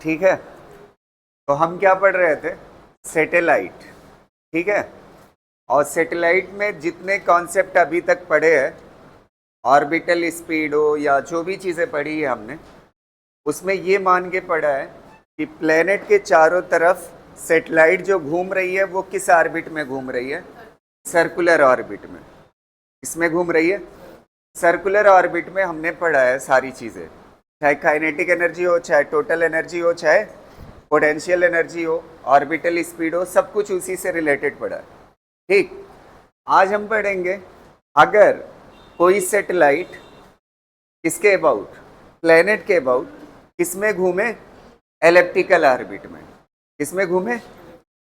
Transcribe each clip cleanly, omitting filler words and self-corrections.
ठीक है। तो हम क्या पढ़ रहे थे, सैटेलाइट, ठीक है। और सैटेलाइट में जितने कॉन्सेप्ट अभी तक पढ़े हैं, ऑर्बिटल स्पीड हो या जो भी चीज़ें पढ़ी है हमने, उसमें ये मान के पढ़ा है कि प्लेनेट के चारों तरफ सैटेलाइट जो घूम रही है वो किस ऑर्बिट में घूम रही है, सर्कुलर ऑर्बिट में। इसमें घूम रही है सर्कुलर ऑर्बिट में। हमने पढ़ा है सारी चीज़ें, चाहे काइनेटिक एनर्जी हो, चाहे टोटल एनर्जी हो, चाहे पोटेंशियल एनर्जी हो, ऑर्बिटल स्पीड हो, सब कुछ उसी से रिलेटेड पढ़ा है। ठीक, आज हम पढ़ेंगे अगर कोई सैटेलाइट किसके अबाउट, प्लेनेट के अबाउट किसमें घूमे, एलिप्टिकल ऑर्बिट में। किसमें घूमे,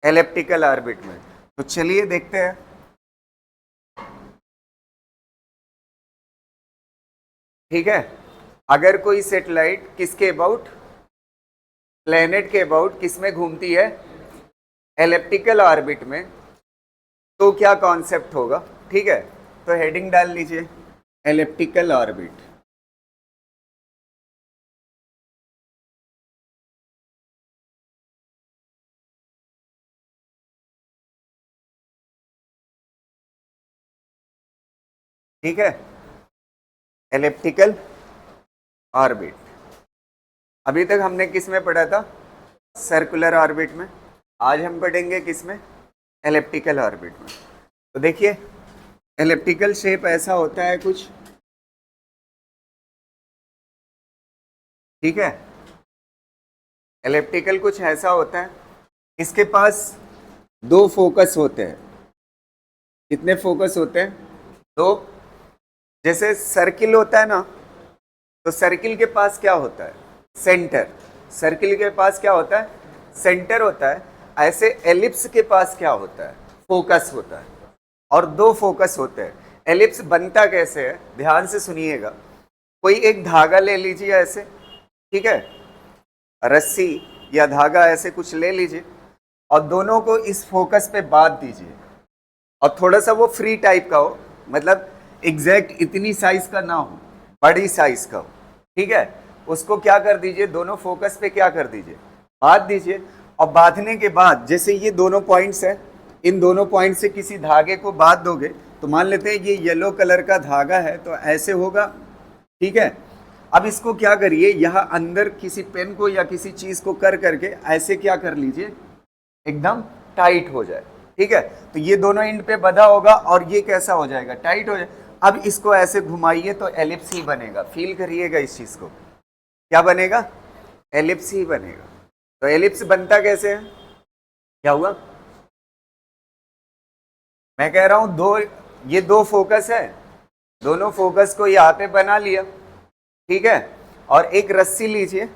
एलिप्टिकल ऑर्बिट में। तो चलिए देखते हैं। ठीक है, अगर कोई सैटेलाइट किसके अबाउट, प्लेनेट के अबाउट किसमें घूमती है, एलिप्टिकल ऑर्बिट में, तो क्या कॉन्सेप्ट होगा। ठीक है, तो हेडिंग डाल लीजिए, एलिप्टिकल ऑर्बिट। ठीक है, एलिप्टिकल ऑर्बिट। अभी तक हमने किस में पढ़ा था, सर्कुलर ऑर्बिट में। आज हम पढ़ेंगे किस में, एलिप्टिकल ऑर्बिट में। तो देखिए, एलिप्टिकल शेप ऐसा होता है कुछ, ठीक है। एलिप्टिकल कुछ ऐसा होता है, इसके पास दो फोकस होते हैं। कितने फोकस होते हैं, दो। जैसे सर्किल होता है ना, तो सर्किल के पास क्या होता है, सेंटर। सर्किल के पास क्या होता है, सेंटर होता है। ऐसे एलिप्स के पास क्या होता है, फोकस होता है। और दो फोकस होते हैं। एलिप्स बनता कैसे है, ध्यान से सुनिएगा। कोई एक धागा ले लीजिए ऐसे, ठीक है, रस्सी या धागा ऐसे कुछ ले लीजिए और दोनों को इस फोकस पे बांध दीजिए। और थोड़ा सा वो फ्री टाइप का हो, मतलब एग्जैक्ट इतनी साइज का ना हो, बड़ी साइज का हो, ठीक है। उसको क्या कर दीजिए, दोनों फोकस पे क्या कर दीजिए, बांध दीजिए। और बांधने के बाद जैसे ये दोनों पॉइंट्स है, इन दोनों पॉइंट से किसी धागे को बांध दोगे, तो मान लेते हैं ये येलो कलर का धागा है, तो ऐसे होगा, ठीक है। अब इसको क्या करिए, यहाँ अंदर किसी पेन को या किसी चीज को कर करके ऐसे क्या कर लीजिए, एकदम टाइट हो जाए, ठीक है। तो ये दोनों एंड पे बंधा होगा और ये कैसा हो जाएगा, टाइट हो जाए। अब इसको ऐसे घुमाइए तो एलिप्स ही बनेगा। फील करिएगा इस चीज को, क्या बनेगा, एलिप्स ही बनेगा। तो एलिप्स बनता कैसे है, क्या हुआ, मैं कह रहा हूं दो, ये दो फोकस है, दोनों फोकस को यहाँ पे बना लिया, ठीक है। और एक रस्सी लीजिए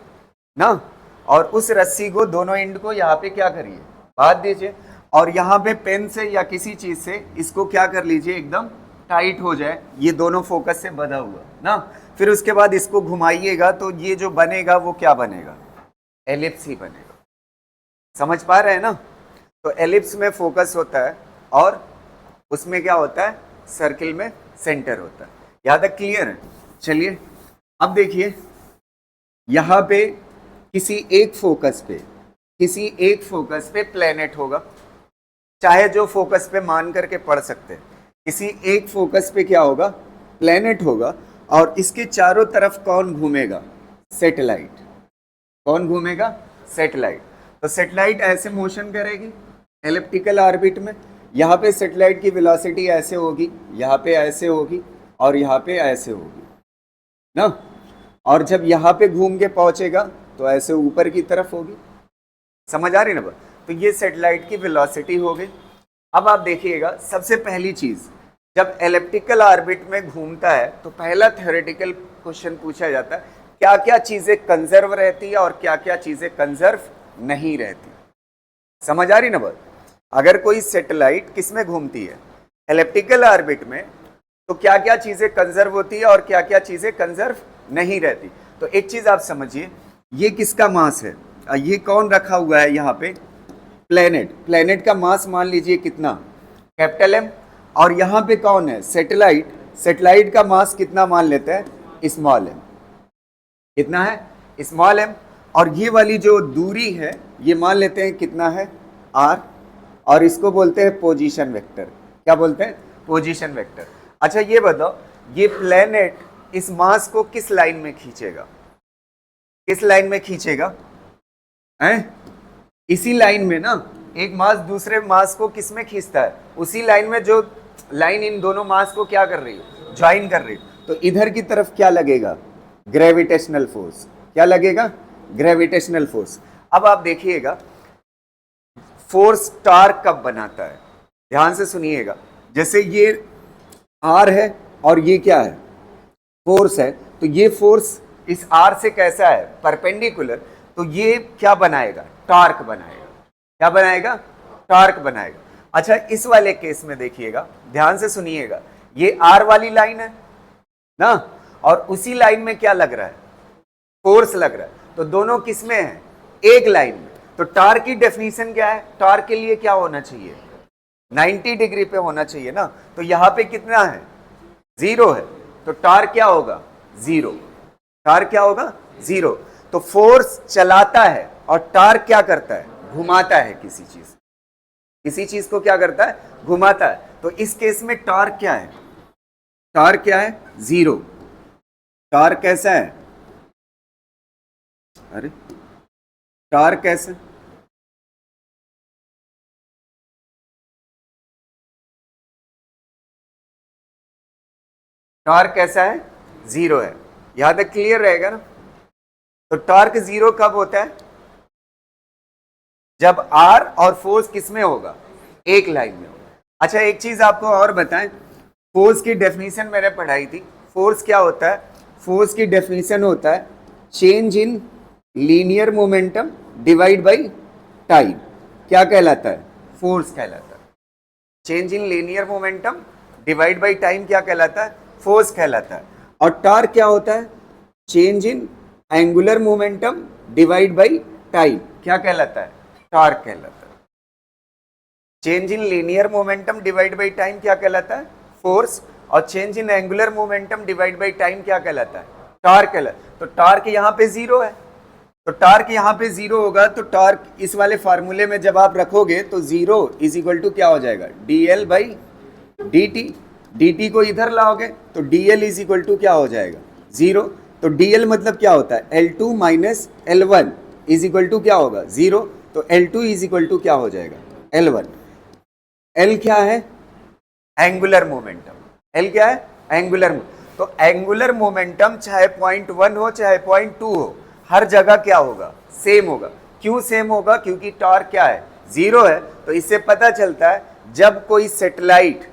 ना, और उस रस्सी को दोनों एंड को यहाँ पे क्या करिए, बांध दीजिए। और यहाँ पे पेन से या किसी चीज से इसको क्या कर लीजिए, एकदम टाइट हो जाए, ये दोनों फोकस से बंधा हुआ ना। फिर उसके बाद इसको घुमाइएगा तो ये जो बनेगा वो क्या बनेगा, एलिप्स ही बनेगा। समझ पा रहे हैं ना। तो एलिप्स में फोकस होता है और उसमें क्या होता है, सर्किल में सेंटर होता है। यहां तक क्लियर है। चलिए अब देखिए, यहां पे किसी एक फोकस पे प्लेनेट होगा, चाहे जो फोकस पे मान करके पढ़ सकते हैं। किसी एक फोकस पे क्या होगा, प्लेनेट होगा। और इसके चारों तरफ कौन घूमेगा, सैटेलाइट। कौन घूमेगा, सैटेलाइट। तो सैटेलाइट ऐसे मोशन करेगी एलिप्टिकल ऑर्बिट में। यहाँ पे सैटेलाइट की वेलोसिटी ऐसे होगी, यहाँ पे ऐसे होगी और यहाँ पे ऐसे होगी ना। और जब यहाँ पे घूम के पहुंचेगा तो ऐसे ऊपर की तरफ होगी। समझ आ रही ना। तो ये सैटेलाइट की वेलोसिटी हो गई। अब आप देखिएगा, सबसे पहली चीज, जब एलिप्टिकल ऑर्बिट में घूमता है तो पहला थ्योरेटिकल क्वेश्चन पूछा जाता है, क्या क्या चीजें कंजर्व रहती है और क्या क्या चीजें कंजर्व नहीं रहती। समझ आ रही ना बात। अगर कोई सैटेलाइट किस में घूमती है, एलिप्टिकल ऑर्बिट में, तो क्या क्या चीजें कंजर्व होती है और क्या क्या चीजें कंजर्व नहीं रहती। तो एक चीज आप समझिए, ये किसका मास है, ये कौन रखा हुआ है यहाँ पे, प्लेनेट। प्लेनेट का मास मान लीजिए कितना, कैपिटल एम। और यहाँ पे कौन है, सैटेलाइट। सैटेलाइट का मास कितना मान लेते हैं, स्मॉल एम। कितना है, स्मॉल एम। और ये वाली जो दूरी है ये मान लेते हैं कितना है, r, और इसको बोलते हैं पोजीशन वेक्टर। क्या बोलते हैं? Position vector. अच्छा ये बताओ, ये प्लेनेट इस मास को किस लाइन में खींचेगा? किस लाइन में खींचेगा? हैं? इसी लाइन में ना, एक मास दूसरे मास को किस में खींचता है? उसी लाइन में जो लाइन इन दोनों मास को क्या कर रही है? ज्वाइन कर रही है। तो इधर की तरफ क्या लगेगा? Gravitational force. क्या लगेगा? Gravitational force. अब आप देखिएगा फोर्स टार्क कब बनाता है, ध्यान से सुनिएगा। जैसे ये आर है और ये क्या है? फोर्स है। तो ये फोर्स इस आर से कैसा है? परपेंडिकुलर। तो ये क्या बनाएगा? टार्क बनाएगा। क्या बनाएगा? टार्क बनाएगा। अच्छा इस वाले केस में देखिएगा, ध्यान से सुनिएगा, ये आर वाली लाइन है ना, और उसी लाइन में क्या लग रहा है? फोर्स लग रहा है। तो दोनों किस में है? एक लाइन में। तो टार्क की डेफिनेशन क्या है? टार्क के लिए क्या होना चाहिए? 90 डिग्री पे होना चाहिए ना। तो यहां पे कितना है? 0 है। तो टार्क क्या होगा? 0। टार्क क्या होगा? 0। तो फोर्स चलाता है और टार्क क्या करता है? घुमाता है किसी चीज। किसी चीज को क्या करता है? घुमाता है। तो इस केस में टार्क क्या है? टार्क क्या है? 0। टार्क कैसा है? अरे टार्क कैसे? टार्क कैसा है? 0 है। यहां तक क्लियर रहेगा ना? तो टार्क 0 कब होता है? जब आर और फोर्स किस में होगा? एक लाइन में होगा। अच्छा एक चीज आपको और बताएं, फोर्स की डेफिनेशन मैंने पढ़ाई थी। फोर्स क्या होता है? फोर्स की डेफिनेशन होता है change in linear momentum divide by time. क्या कहलाता है? फोर्स कहलाता है। Change in linear momentum divide by time क्या कहलाता है? फोर्स कहलाता है। और टार्क क्या होता है? Change in angular momentum divide by time क्या कहलाता है? टार्क कहलाता है। Change in linear momentum divide by time क्या कहलाता है? फोर्स। और change in angular momentum divide by time क्या कहलाता है? टार्क कहलाता है। तो टार्क यहाँ पे 0 है। तो टार्क यहाँ पे 0 होगा। तो टार्क इस वाले फार्मूले में जब आप रखोगे तो 0 इज इक्वल टू क्या हो जाएगा? dl by dt। dt को इधर लाओगे तो dl इज इक्वल टू क्या हो जाएगा? 0। तो dl मतलब क्या होता है? L2 minus L1 is equal to क्या होगा? 0। तो L2 इज इक्वल टू क्या हो जाएगा? L1। L क्या है? Angular momentum. L क्या है? एंगुलर। तो एंगुलर मोमेंटम चाहे 0.1 हो चाहे 0.2 हो, हर जगह क्या होगा? सेम होगा। क्यों सेम होगा? क्योंकि टार्क क्या है? 0 है। तो इससे पता चलता है जब कोई सैटेलाइट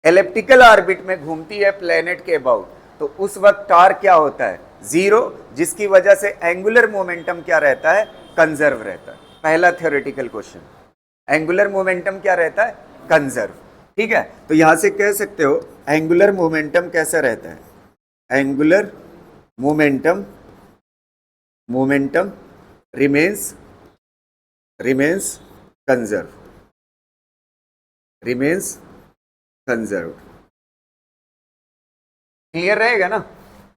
एलिप्टिकल ऑर्बिट में घूमती है प्लेनेट के अबाउट, तो उस वक्त टार्क क्या होता है? 0, जिसकी वजह से एंगुलर मोमेंटम क्या रहता है? कंजर्व रहता है। पहला थ्योरेटिकल क्वेश्चन, एंगुलर मोमेंटम क्या रहता है? कंजर्व। ठीक है। तो यहां से कह सकते हो एंगुलर मोमेंटम कैसा रहता है? Angular momentum remains conserve. Clear रहेगा ना?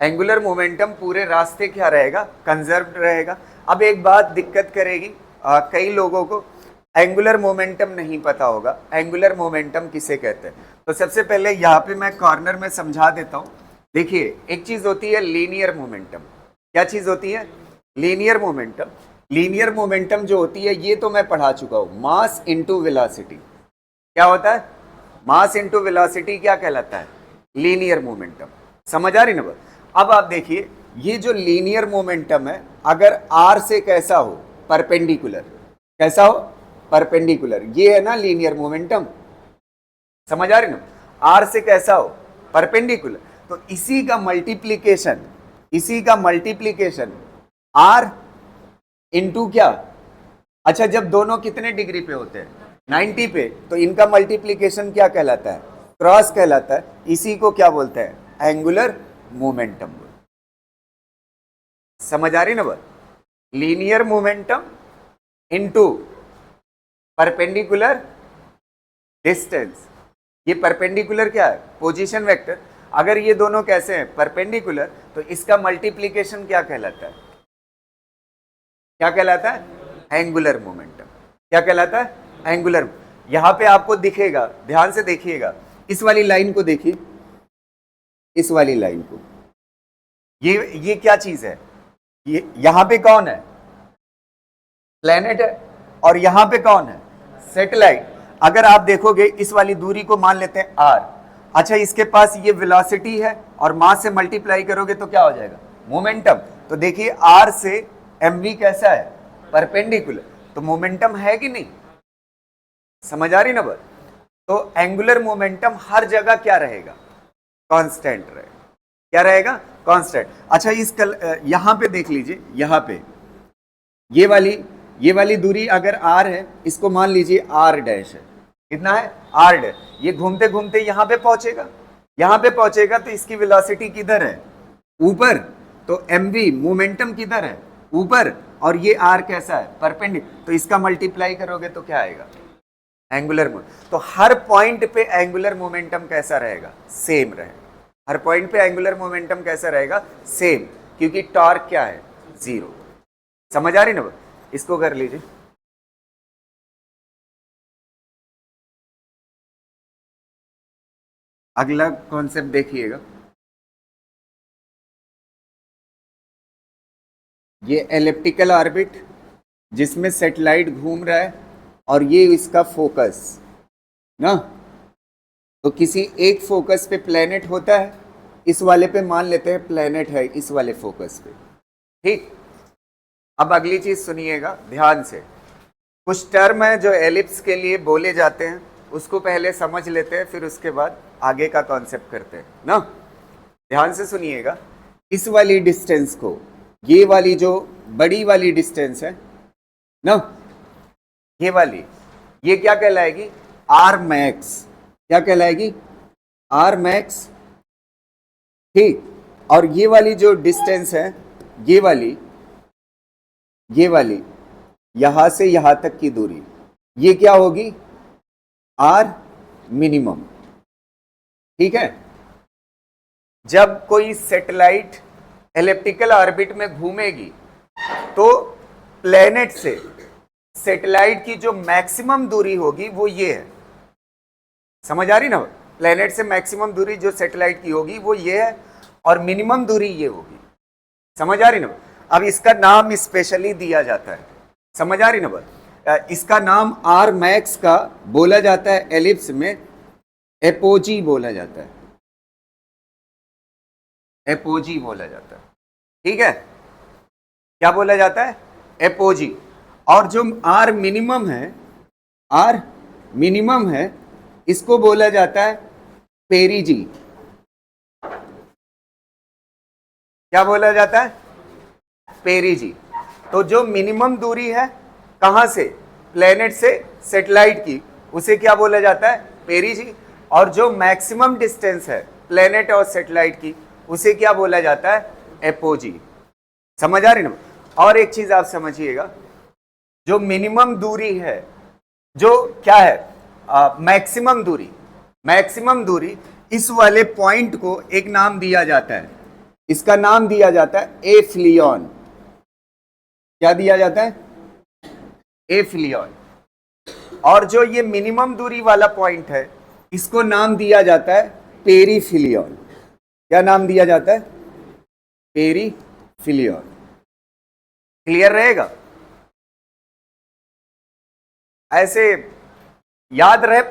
एंगुलर मोमेंटम पूरे रास्ते क्या रहेगा? कंजर्व रहेगा। अब एक बात दिक्कत करेगी, कई लोगों को एंगुलर मोमेंटम नहीं पता होगा। एंगुलर मोमेंटम किसे कहते हैं? तो सबसे पहले यहाँ पे मैं कॉर्नर में समझा देता हूँ। देखिए एक चीज होती है लीनियर मोमेंटम। क्या चीज होती है? Linear momentum. लीनियर मोमेंटम जो होती है ये तो मैं पढ़ा चुका हूँ, मास इंटू वेलोसिटी। क्या होता है? मास इंटू वेलोसिटी क्या कहलाता है? Linear momentum. समझ आ रही ना? अब आप देखिए ये जो लीनियर मोमेंटम है, अगर आर से कैसा हो? परपेंडिकुलर। कैसा हो? परपेंडिकुलर। ये है ना लीनियर मोमेंटम। समझ आ रही ना? आर से कैसा हो? परपेंडिकुलर। तो इसी का मल्टीप्लीकेशन आर इंटू क्या? अच्छा जब दोनों कितने डिग्री पे होते हैं? 90 पे। तो इनका मल्टीप्लीकेशन क्या कहलाता है? क्रॉस कहलाता है। इसी को क्या बोलते हैं? Angular momentum. समझ आ रही ना बात? Linear momentum into perpendicular distance. ये परपेंडिकुलर क्या है? Position vector. अगर ये दोनों कैसे हैं? परपेंडिकुलर, तो इसका मल्टीप्लीकेशन क्या कहलाता है? क्या कहलाता है? Angular momentum. क्या कहलाता है? एंगुलर। यहां पे आपको दिखेगा, ध्यान से देखिएगा, इस वाली लाइन को देखिए, इस वाली लाइन को, ये क्या चीज है? ये यहां पे कौन है? प्लेनेट है। और यहां पे कौन है? सैटेलाइट। अगर आप देखोगे इस वाली दूरी को मान लेते हैं r। अच्छा, इसके पास ये वेलोसिटी है और मास से मल्टीप्लाई करोगे तो क्या हो जाएगा? मोमेंटम। तो देखिए r से mv कैसा है? परपेंडिकुलर। तो मोमेंटम है कि नहीं? समझ आ रही ना बात? तो एंगुलर मोमेंटम हर जगह क्या रहेगा? कांस्टेंट रहेगा। क्या रहेगा? कांस्टेंट। अच्छा, यहां पे देख लीजिए, यहां पे ये वाली दूरी अगर r है, इसको मान लीजिए r डैश है। कितना है? r dash. ये घूमते घूमते यहां पे पहुंचेगा, यहां पे पहुंचेगा तो इसकी वेलोसिटी किधर है? ऊपर। तो mv मोमेंटम किधर है? ऊपर। और ये r कैसा है? परपेंडिकुलर। तो इसका मल्टीप्लाई करोगे तो क्या आएगा? Angular momentum. तो हर पॉइंट पे एंगुलर मोमेंटम कैसा रहेगा? सेम रहेगा। हर पॉइंट पे एंगुलर मोमेंटम कैसा रहेगा? सेम, क्योंकि टॉर्क क्या है? जीरो। समझ आ रही ना? इसको कर लीजिए। अगला कॉन्सेप्ट देखिएगा, ये एलिप्टिकल ऑर्बिट जिसमें सैटेलाइट घूम रहा है और ये इसका फोकस ना। तो किसी एक फोकस पे प्लेनेट होता है, इस वाले पे मान लेते हैं प्लेनेट है इस वाले फोकस पे। ठीक। अब अगली चीज सुनिएगा ध्यान से। कुछ टर्म है जो एलिप्स के लिए बोले जाते हैं, उसको पहले समझ लेते हैं, फिर उसके बाद आगे का कॉन्सेप्ट करते हैं ना। ध्यान से सुनिएगा। इस वाली डिस्टेंस को, ये वाली जो बड़ी वाली डिस्टेंस है ना, ये वाली, ये क्या कहलाएगी? R max. क्या कहलाएगी? R max. ठीक। और ये वाली जो डिस्टेंस है, ये वाली यहां से यहां तक की दूरी, ये क्या होगी? R minimum. ठीक है। जब कोई सैटेलाइट एलिप्टिकल ऑर्बिट में घूमेगी तो प्लेनेट से सैटेलाइट की जो मैक्सिमम दूरी होगी वो ये है। समझ आ रही ना? प्लेनेट से मैक्सिमम दूरी जो सैटेलाइट की होगी वो ये है, और मिनिमम दूरी ये होगी। समझ आ रही ना? अब इसका नाम स्पेशली दिया जाता है। समझ आ रही ना बात? इसका नाम आर मैक्स का बोला जाता है, एलिप्स में एपोजी बोला जाता है। एपोजी बोला जाता है। ठीक है। क्या बोला जाता है? एपोजी। और जो आर मिनिमम है, इसको बोला जाता है पेरीजी। क्या बोला जाता है? पेरीजी। तो जो मिनिमम दूरी है कहां से? प्लेनेट से सैटेलाइट की, उसे क्या बोला जाता है? पेरीजी। और जो मैक्सिमम डिस्टेंस है प्लेनेट और सैटेलाइट की, उसे क्या बोला जाता है? एपोजी। समझ आ रही ना? और एक चीज आप समझिएगा, जो मिनिमम दूरी है, जो क्या है? मैक्सिमम दूरी, इस वाले पॉइंट को एक नाम दिया जाता है। इसका नाम दिया जाता है एफिलियन। क्या दिया जाता है? एफिलियन। और जो ये मिनिमम दूरी वाला पॉइंट है, इसको नाम दिया जाता है पेरीफिलियन। क्या नाम दिया जाता है? पेरीफिलियन। क्लियर रहेगा? ऐसे याद रहे,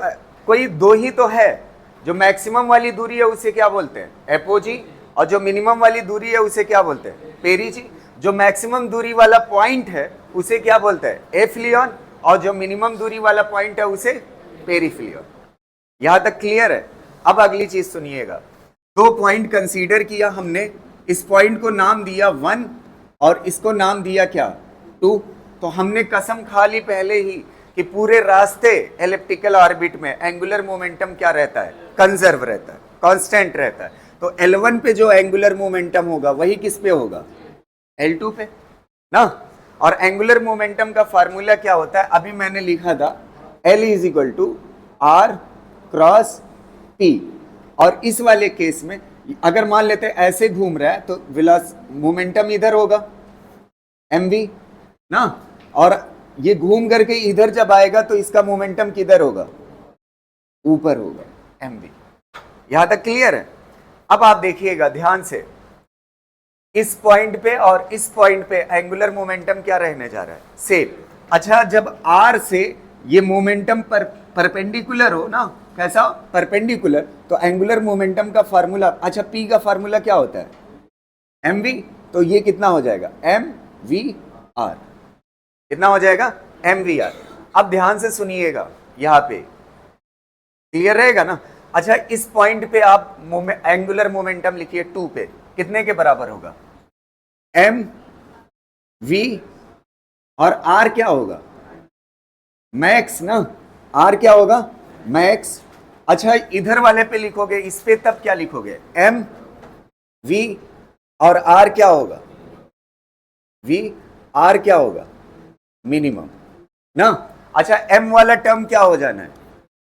कोई दो ही तो है। जो मैक्सिमम वाली दूरी है उसे क्या बोलते हैं? एपोजी। और जो मिनिमम वाली दूरी है उसे क्या बोलते हैं? पेरीजी। जो मैक्सिमम दूरी वाला पॉइंट है उसे क्या बोलते हैं? एफिलियन। और जो मिनिमम दूरी वाला पॉइंट है उसे पेरीफिलियन। यहां तक क्लियर है? अब अगली चीज सुनिएगा। दो पॉइंट कंसीडर किया हमने, इस पॉइंट को नाम दिया 1 और इसको नाम दिया क्या? 2। तो हमने कसम खा ली पहले ही कि पूरे रास्ते एलिप्टिकल ऑर्बिट में एंगुलर मोमेंटम क्या रहता है? कंजर्व रहता है, कांस्टेंट रहता है। तो L1 पे जो एंगुलर मोमेंटम होगा वही किस पे होगा? L2 पे ना। और एंगुलर मोमेंटम का फार्मूला क्या होता है? अभी मैंने लिखा था L = R क्रॉस P। और इस वाले केस में अगर मान लेते हैं ऐसे घूम रहा है तो मोमेंटम इधर होगा mv, ना, और ये घूम करके इधर जब आएगा तो इसका मोमेंटम किधर होगा, ऊपर होगा, mv। यहां तक क्लियर है। अब आप देखिएगा ध्यान से, इस पॉइंट पे और इस पॉइंट पे एंगुलर मोमेंटम क्या रहने जा रहा है, सेम। अच्छा, जब r से ये मोमेंटम पर परपेंडिकुलर हो ना, कैसा परपेंडिकुलर, तो एंगुलर मोमेंटम का फार्मूला, अच्छा p का फार्मूला क्या होता है, mv, तो ये कितना हो जाएगा, mvr, कितना हो जाएगा, mvr। अब ध्यान से सुनिएगा, यहां पे क्लियर रहेगा ना। अच्छा, इस पॉइंट पे आप एंगुलर मोमेंटम लिखिए 2 पे, कितने के बराबर होगा, m v और r क्या होगा, मैक्स ना, r क्या होगा, मैक्स। अच्छा, इधर वाले पे लिखोगे, इस पे तब क्या लिखोगे, m v और r क्या होगा, v r क्या होगा, मिनिमम ना। अच्छा, m वाला टर्म क्या हो जाना है,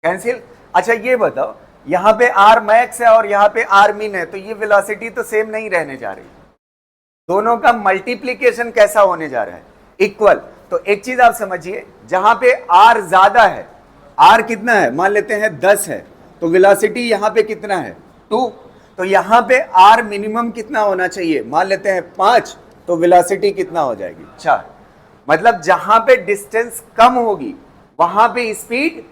कैंसिल। अच्छा, ये बताओ, यहां पे r मैक्स है और यहां पे r मिन है, तो ये वेलोसिटी तो सेम नहीं रहने जा रही, दोनों का मल्टीप्लीकेशन कैसा होने जा रहा है, इक्वल। तो एक चीज आप समझिए, जहां पे r ज्यादा है, r कितना है, मान लेते हैं 10 है, तो वेलोसिटी यहां पे कितना है, 2, तो यहां पे r मिनिमम कितना होना चाहिए, मान लेते हैं 5, तो वेलोसिटी कितना हो जाएगी, 4। मतलब जहां पे डिस्टेंस कम होगी वहां पे स्पीड,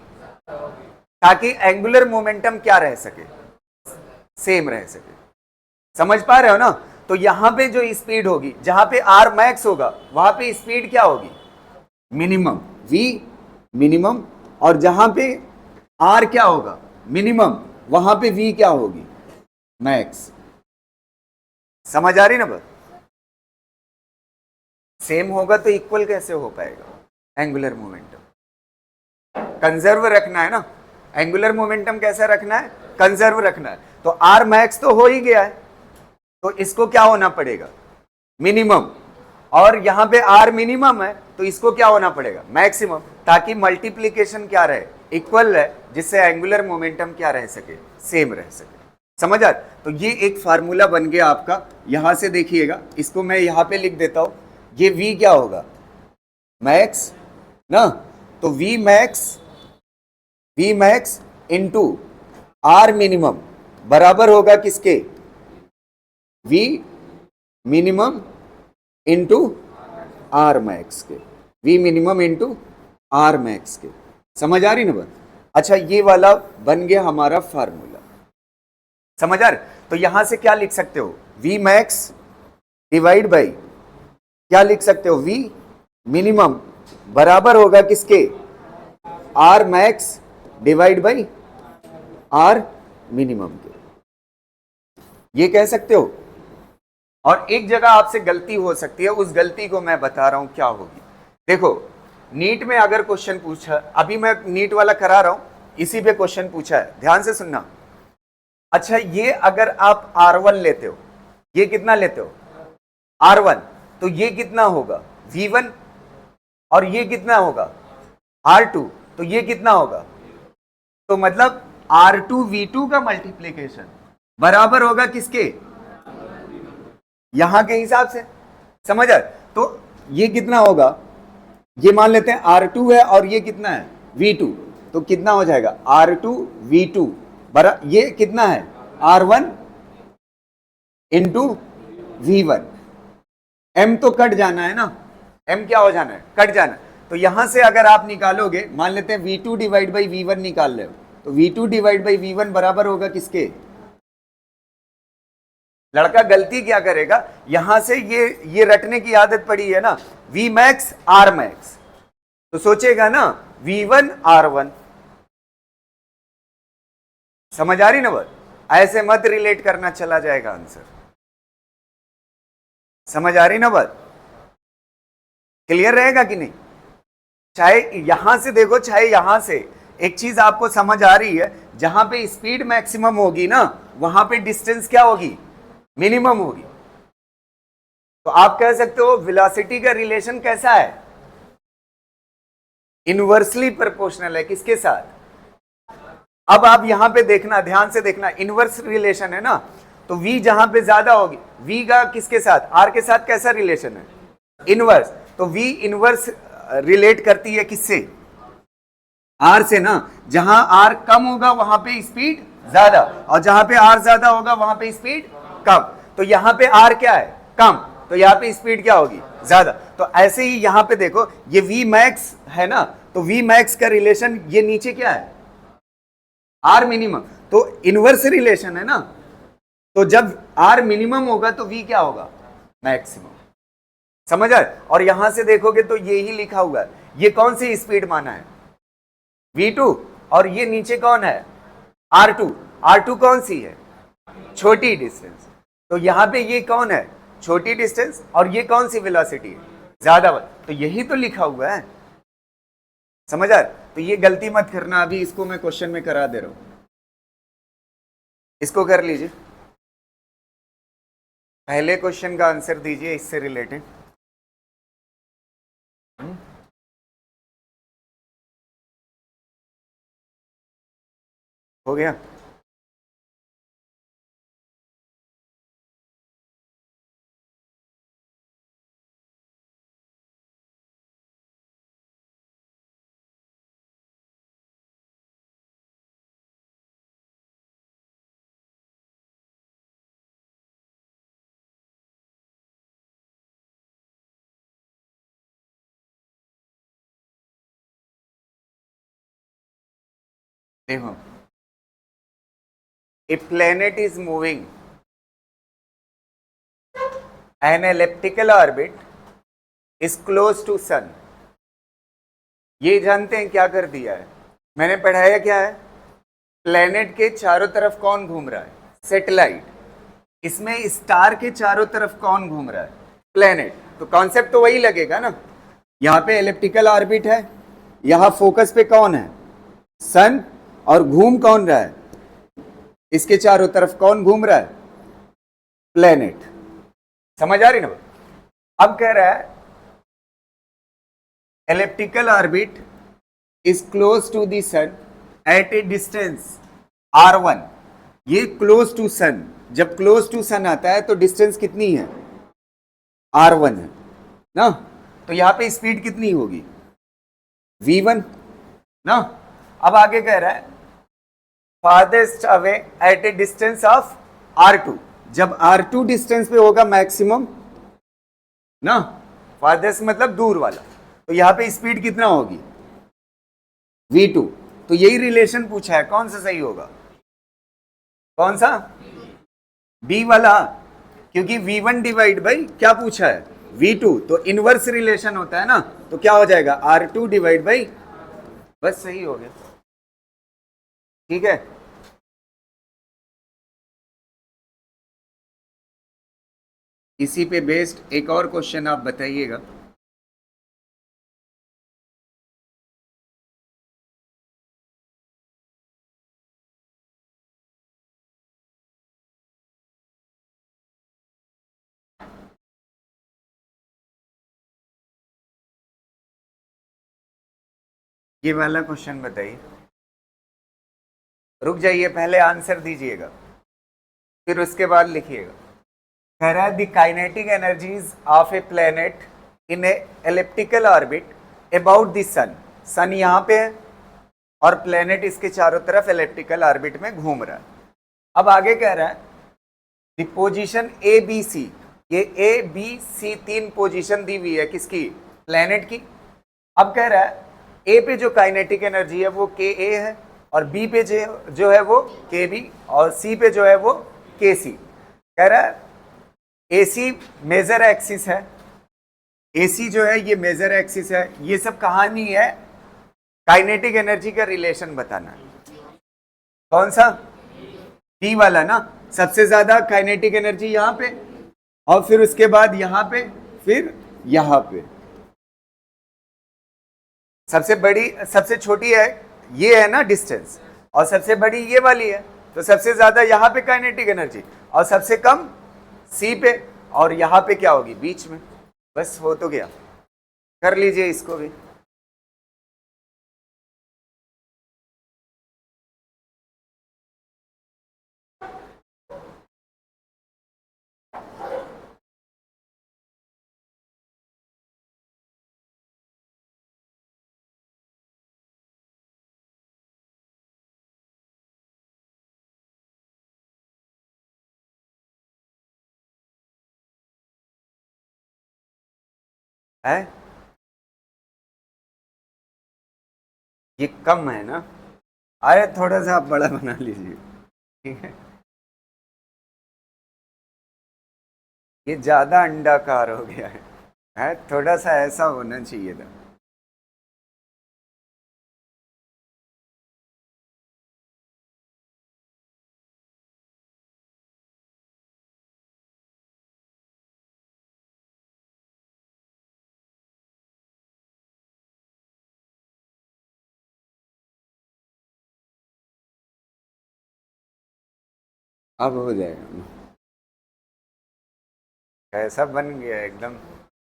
ताकि एंगुलर मोमेंटम क्या रह सके, सेम रह सके। समझ पा रहे हो ना। तो यहां पे जो स्पीड होगी, जहां पे r मैक्स होगा वहां पे स्पीड क्या होगी, मिनिमम, v मिनिमम, और जहां पे r क्या होगा, मिनिमम, वहां पे v क्या होगी, मैक्स। समझ आ रही ना बात। सेम होगा तो इक्वल कैसे हो पाएगा, एंगुलर मोमेंटम कंजर्व रखना है ना। एंगुलर मोमेंटम कैसा रखना है, कंजर्व रखना है। तो r मैक्स तो हो ही गया है, तो इसको क्या होना पड़ेगा, मिनिमम, और यहां पे r मिनिमम है तो इसको क्या होना पड़ेगा, मैक्सिमम, ताकि मल्टीप्लीकेशन क्या रहे, इक्वल रहे, जिससे एंगुलर मोमेंटम क्या रह सके, सेम रह सके। समझ आ। तो ये एक फार्मूला बन गया आपका। यहां से देखिएगा, इसको मैं यहां पे लिख देता हूं, ये v क्या होगा, मैक्स ना, तो v max into r minimum बराबर होगा किसके, v minimum into r max के, v minimum into r max के। समझ आ रही ना बात। अच्छा, ये वाला बन गया हमारा फार्मूला, समझ आ रहा। तो यहां से क्या लिख सकते हो, v मैक्स डिवाइड बाई क्या लिख सकते हो, v मिनिमम बराबर होगा किसके, r max divide by r minimum के, ये कह सकते हो। और एक जगह आपसे गलती हो सकती है, उस गलती को मैं बता रहा हूं क्या होगी। देखो, नीट में अगर क्वेश्चन पूछा, अभी मैं नीट वाला करा रहा हूं, इसी पे क्वेश्चन पूछा है, ध्यान से सुनना। अच्छा, ये अगर आप R1 लेते हो, ये कितना लेते हो, R1, तो ये कितना होगा, V1, और ये कितना होगा, R2, तो ये कितना होगा, तो मतलब R2 V2 का मल्टीप्लीकेशन बराबर होगा किसके, यहां के हिसाब से। समझ आए। तो ये कितना होगा, ये मान लेते हैं R2 है और ये कितना है, V2, तो कितना हो जाएगा, R2 V2 ये कितना है, R1 इंटू V1। M तो कट जाना है ना, M क्या हो जाना है, कट जाना है। तो यहां से अगर आप निकालोगे, मान लेते हैं V2 डिवाइड बाई V1 निकाल रहे हो, तो V2 डिवाइड बाई V1 बराबर होगा किसके, लड़का गलती क्या करेगा, यहां से ये रटने की आदत पड़ी है ना, V मैक्स R मैक्स, तो सोचेगा ना V1 R1। समझ आ रही ना बात। ऐसे मत रिलेट करना, चला जाएगा आंसर। समझ आ रही ना बात, क्लियर रहेगा कि नहीं। चाहे यहां से देखो चाहे यहां से, एक चीज आपको समझ आ रही है, जहां पे स्पीड मैक्सिमम होगी ना, वहां पे डिस्टेंस क्या होगी, मिनिमम होगी। तो आप कह सकते हो वेलोसिटी का रिलेशन कैसा है, इनवर्सली प्रोपोर्शनल है, किसके साथ। अब आप यहां पे देखना, ध्यान से देखना, इनवर्स रिलेशन है ना, तो v जहां पे ज्यादा होगी, v का किसके साथ, r के साथ कैसा रिलेशन है, इनवर्स। तो V इनवर्स रिलेट करती है किससे? R से ना। जहां R कम होगा वहां पे स्पीड ज्यादा, और जहां पे R ज्यादा होगा वहां पे स्पीड कम। तो यहां पे R क्या है? कम, तो यहां पे स्पीड क्या होगी? ज्यादा। तो ऐसे ही यहां पे देखो, ये V मैक्स है ना, तो V मैक्स का रिलेशन ये नीचे क्या है? R minimum. तो इनवर्स रिलेशन है ना, तो जब R मिनिमम होगा तो V क्या होगा? मैक्सिमम। समझ आए? और यहां से देखोगे तो ये ही लिखा हुआ है, ये कौन सी स्पीड माना है? V2। और ये नीचे कौन है? R2। R2 कौन सी है? छोटी डिस्टेंस। तो यहां पे ये कौन है? छोटी डिस्टेंस। और ये कौन सी वेलोसिटी है? ज्यादा। तो यही तो लिखा हुआ है। समझ आ? तो ये गलती मत करना, अभी इसको मैं क्वेश्चन में करा दे रहा हूं, इसको कर लीजिए। पहले क्वेश्चन का आंसर दीजिए इससे रिलेटेड। हो गया? देखो, a planet is moving an elliptical orbit is close to sun। ये जानते हैं क्या कर दिया है? मैंने पढ़ाया क्या है? प्लेनेट के चारों तरफ कौन घूम रहा है? सैटेलाइट। इसमें स्टार के चारों तरफ कौन घूम रहा है? प्लेनेट। तो कॉन्सेप्ट तो वही लगेगा ना। यहाँ पे एलिप्टिकल ऑर्बिट है, यहाँ फोकस पे कौन है? सन। और घूम कौन रहा है? इसके चारों तरफ कौन घूम रहा है? प्लेनेट। समझ आ रही ना? अब कह रहा है elliptical orbit is close to the sun at a distance r1। ये close to sun, जब close to sun आता है तो डिस्टेंस कितनी है? r1 है ना। तो यहां पे स्पीड कितनी होगी? v1 ना। अब आगे कह रहा है farthest away at a distance of r2। जब r2 डिस्टेंस पे होगा मैक्सिमम ना, farthest मतलब दूर वाला, तो यहां पे स्पीड कितना होगी? v2। तो यही रिलेशन पूछा है, कौन सा सही होगा? कौन सा? बी वाला, क्योंकि v1 डिवाइड बाई क्या पूछा है? v2। तो इनवर्स रिलेशन होता है ना, तो क्या हो जाएगा? r2 डिवाइड बाई, बस सही हो गया। ठीक है। इसी पे बेस्ड एक और क्वेश्चन आप बताइएगा। ये वाला क्वेश्चन बताइए। रुक जाइए, पहले आंसर दीजिएगा, फिर उसके बाद लिखिएगा। कह रहा है the kinetic energies of a planet in a elliptical orbit about the sun. Sun यहाँ पे है और प्लेनेट इसके चारों तरफ एलिप्टिकल ऑर्बिट में घूम रहा है। अब आगे कह रहा है the position A B C. ये ए बी सी तीन पोजीशन दी हुई है किसकी? प्लेनेट की। अब कह रहा है ए पे जो काइनेटिक एनर्जी है वो के ए है, और बी पे जो है वो के बी, और सी पे जो है वो के सी। कह रहा है एसी मेजर एक्सिस है, एसी जो है ये मेजर एक्सिस है। ये सब कहानी है काइनेटिक एनर्जी का रिलेशन बताना। कौन सा? डी वाला ना। सबसे ज्यादा काइनेटिक एनर्जी यहां पे, और फिर उसके बाद यहां पे, फिर यहां पे। सबसे बड़ी, सबसे छोटी है ये है ना डिस्टेंस, और सबसे बड़ी ये वाली है। तो सबसे ज्यादा यहां पे काइनेटिक एनर्जी, और सबसे कम सी पे, और यहां पे क्या होगी? बीच में। बस हो तो गया। कर लीजिए इसको भी। है? ये कम है ना? अरे थोड़ा सा आप बड़ा बना लीजिए, ठीक है। ये ज्यादा अंडाकार हो गया है, थोड़ा सा ऐसा होना चाहिए था। अब हो जाएगा। ऐसा बन गया एकदम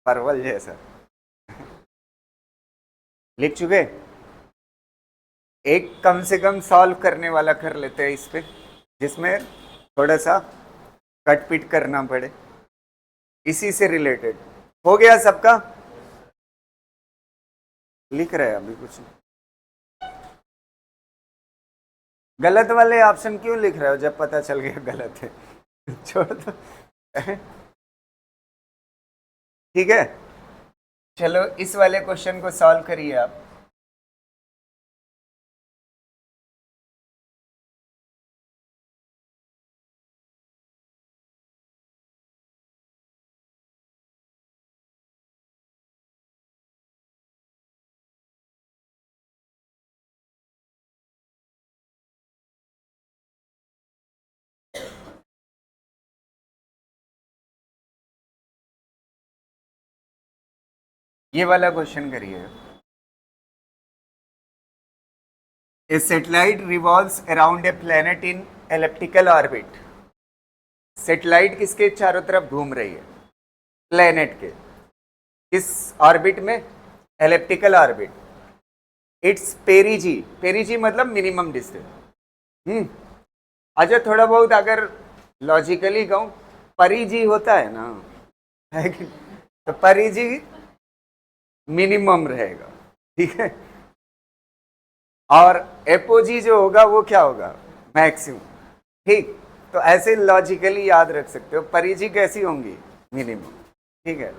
परवल जैसा। लिख चुके? एक कम से कम सॉल्व करने वाला कर लेते हैं इस पे, जिसमें थोड़ा सा कट पिट करना पड़े, इसी से रिलेटेड। हो गया सबका? लिख रहे हैं अभी कुछ? गलत वाले ऑप्शन क्यों लिख रहे हो जब पता चल गया गलत है? छोड़ दो। ठीक है, चलो इस वाले क्वेश्चन को सॉल्व करिए आप। ये वाला क्वेश्चन करिए। A satellite revolves around a planet in elliptical orbit. Satellite किसके चारों तरफ घूम रही है? प्लेनेट के। किस ऑर्बिट में? Elliptical orbit. It's perigee, perigee मतलब मिनिमम डिस्टेंस। अच्छा, थोड़ा बहुत अगर लॉजिकली कहूं, परिजी होता है ना, है कि? तो परिजी मिनिमम रहेगा, ठीक है। और एपोजी जो होगा वो क्या होगा? मैक्सिमम। ठीक, तो ऐसे लॉजिकली याद रख सकते हो, परिजी कैसी होंगी? मिनिमम, ठीक है।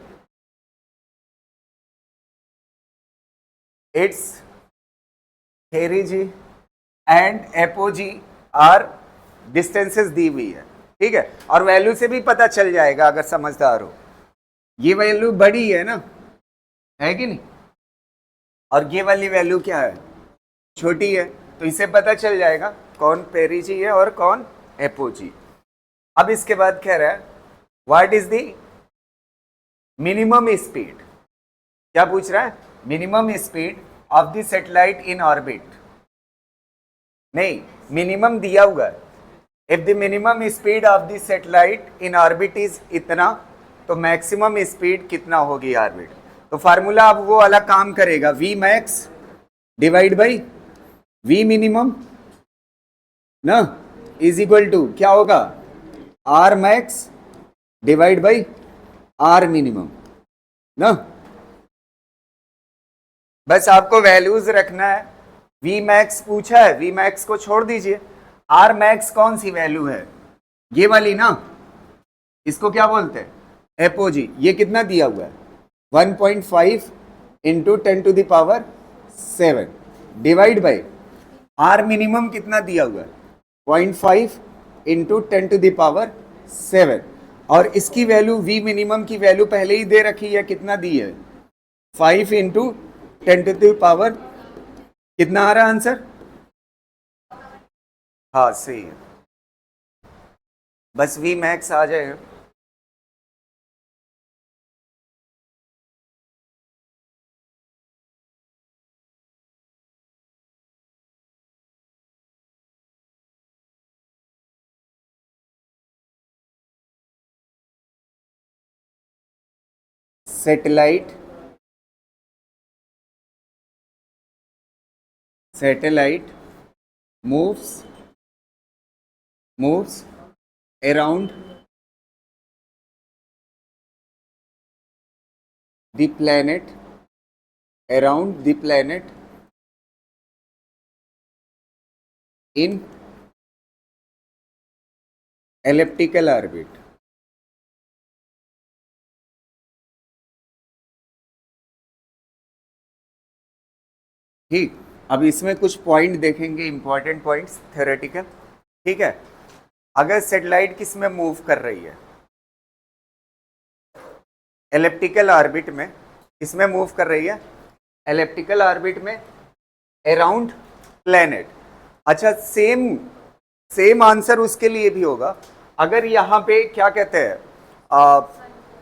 It's perigee and apogee are distances दी हुई है, ठीक है। और वैल्यू से भी पता चल जाएगा अगर समझदार हो। ये वैल्यू बड़ी है ना, है कि नहीं? और ये वाली वैल्यू क्या है? छोटी है। तो इससे पता चल जाएगा कौन पेरीजी है और कौन एपोजी। अब इसके बाद कह रहा है what is the minimum speed. क्या पूछ रहा है? Minimum speed of the satellite in orbit. नहीं, मिनिमम दिया हुआ है। If the minimum speed of the satellite in orbit is इतना, तो मैक्सिमम स्पीड कितना होगी ऑर्बिट? तो फार्मूला अब वो वाला काम करेगा, V max divide by V minimum ना, इज इक्वल टू क्या होगा? R max divide by R minimum ना। बस आपको वैल्यूज रखना है। वी मैक्स पूछा है, वी मैक्स को छोड़ दीजिए। आर मैक्स कौन सी वैल्यू है? ये वाली ना, इसको क्या बोलते हैं? एपोजी। ये कितना दिया हुआ है? 1.5 into 10⁻⁷ divide by R minimum कितना दिया हुआ है? 0.5 इंटू 10⁻⁷। और इसकी वैल्यू, वी मिनिमम की वैल्यू पहले ही दे रखी है, कितना दी है? 5 इंटू 10⁻, कितना आ रहा आंसर? हाँ सही है, बस वी मैक्स आ जाएगा। Satellite satellite moves around the planet around the planet in elliptical orbit। ठीक, अब इसमें कुछ पॉइंट देखेंगे, इंपॉर्टेंट पॉइंट्स थ्योरेटिकल। ठीक है, अगर सैटेलाइट किस में मूव कर रही है, एलिप्टिकल ऑर्बिट में, इसमें मूव कर रही है एलिप्टिकल ऑर्बिट में अराउंड प्लेनेट। अच्छा, सेम सेम आंसर उसके लिए भी होगा अगर यहां पे क्या कहते हैं,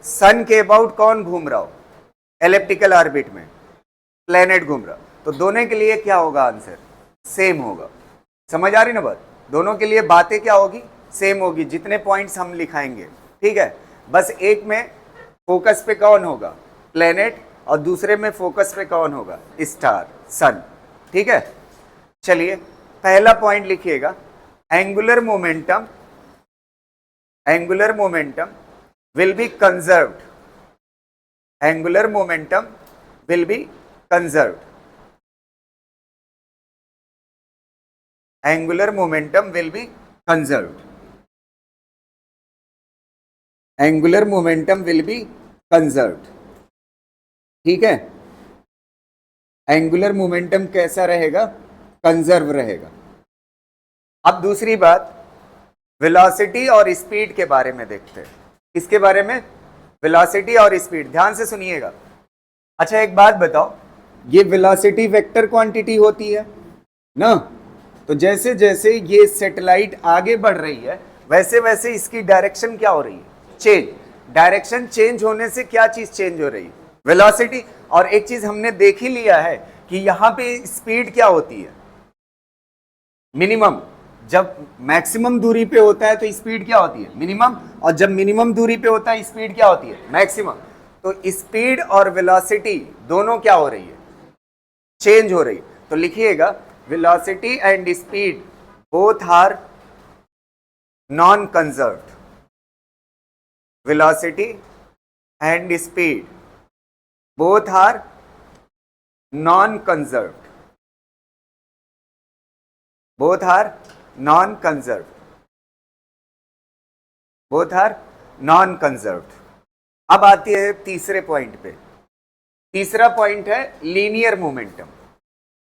सन के अबाउट कौन घूम रहा हो, एलिप्टिकल ऑर्बिट में प्लेनेट घूम रहा, तो दोनों के लिए क्या होगा आंसर, सेम होगा। समझ आ रही ना बात, दोनों के लिए बातें क्या होगी, सेम होगी, जितने पॉइंट्स हम लिखाएंगे। ठीक है, बस एक में फोकस पे कौन होगा, प्लेनेट, और दूसरे में फोकस पे कौन होगा, स्टार, सन। ठीक है, चलिए पहला पॉइंट लिखिएगा, angular momentum, angular momentum will be conserved, angular momentum will be conserved, angular momentum will be conserved, angular momentum will be conserved. ठीक है, एंगुलर मोमेंटम कैसा रहेगा, कंजर्व रहेगा। अब दूसरी बात, वेलोसिटी और स्पीड के बारे में देखते हैं। किसके बारे में, वेलोसिटी और स्पीड, ध्यान से सुनिएगा। अच्छा एक बात बताओ, ये वेलोसिटी वेक्टर क्वांटिटी होती है ना, तो जैसे जैसे ये सैटेलाइट आगे बढ़ रही है वैसे वैसे इसकी डायरेक्शन क्या हो रही है, चेंज। डायरेक्शन चेंज होने से क्या चीज चेंज हो रही है, वेलोसिटी। और एक चीज हमने देख ही लिया है कि यहां पे स्पीड क्या होती है, मिनिमम। जब मैक्सिमम दूरी पे होता है तो स्पीड क्या होती है, मिनिमम, और जब मिनिमम दूरी पे होता है स्पीड क्या होती है, मैक्सिमम। तो स्पीड और वेलोसिटी दोनों क्या हो रही है, चेंज हो रही है। तो लिखिएगा, velocity and speed both are non conserved, velocity and speed both are non conserved, both are non conserved, both are non conserved। अब आती है तीसरे पॉइंट पे। तीसरा पॉइंट है लीनियर मोमेंटम।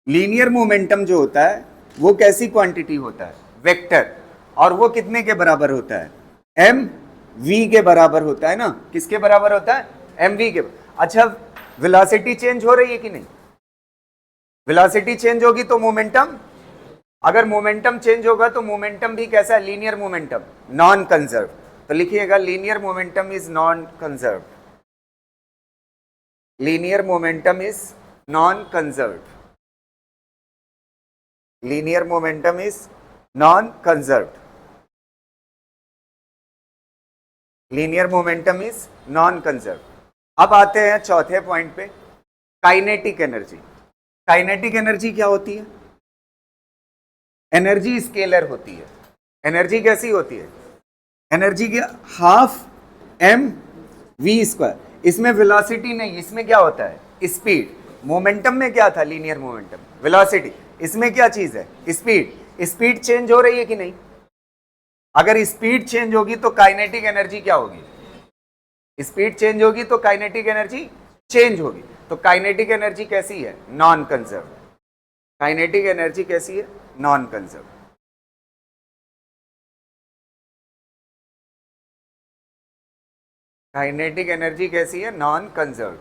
लीनियर मोमेंटम जो होता है वो कैसी क्वांटिटी होता है, वेक्टर, और वो कितने के बराबर होता है, एम वी के बराबर होता है ना। किसके बराबर होता है, एम वी के। अच्छा, वेलोसिटी चेंज हो रही है कि नहीं, वेलोसिटी चेंज होगी तो मोमेंटम, अगर मोमेंटम चेंज होगा तो मोमेंटम भी कैसा है, लीनियर मोमेंटम, नॉन कंजर्व। तो लिखिएगा, linear momentum is non conserve, linear momentum is non conserve, linear momentum is non conserve, linear momentum is non conserve. अब आते हैं चौथे पॉइंट पे, काइनेटिक एनर्जी। काइनेटिक एनर्जी क्या होती है, एनर्जी स्केलर होती है। एनर्जी कैसी होती है, एनर्जी के हाफ एम वी स्क्वायर। इसमें वेलोसिटी नहीं, इसमें क्या होता है, स्पीड। मोमेंटम में क्या था, लीनियर मोमेंटम, वेलोसिटी। इसमें क्या चीज है, स्पीड। स्पीड चेंज हो रही है कि नहीं, अगर स्पीड चेंज होगी तो काइनेटिक एनर्जी क्या होगी, स्पीड चेंज होगी तो काइनेटिक एनर्जी चेंज होगी। तो काइनेटिक एनर्जी कैसी है, नॉन कंजर्व। काइनेटिक एनर्जी कैसी है, नॉन कंजर्व। काइनेटिक एनर्जी कैसी है, नॉन कंजर्व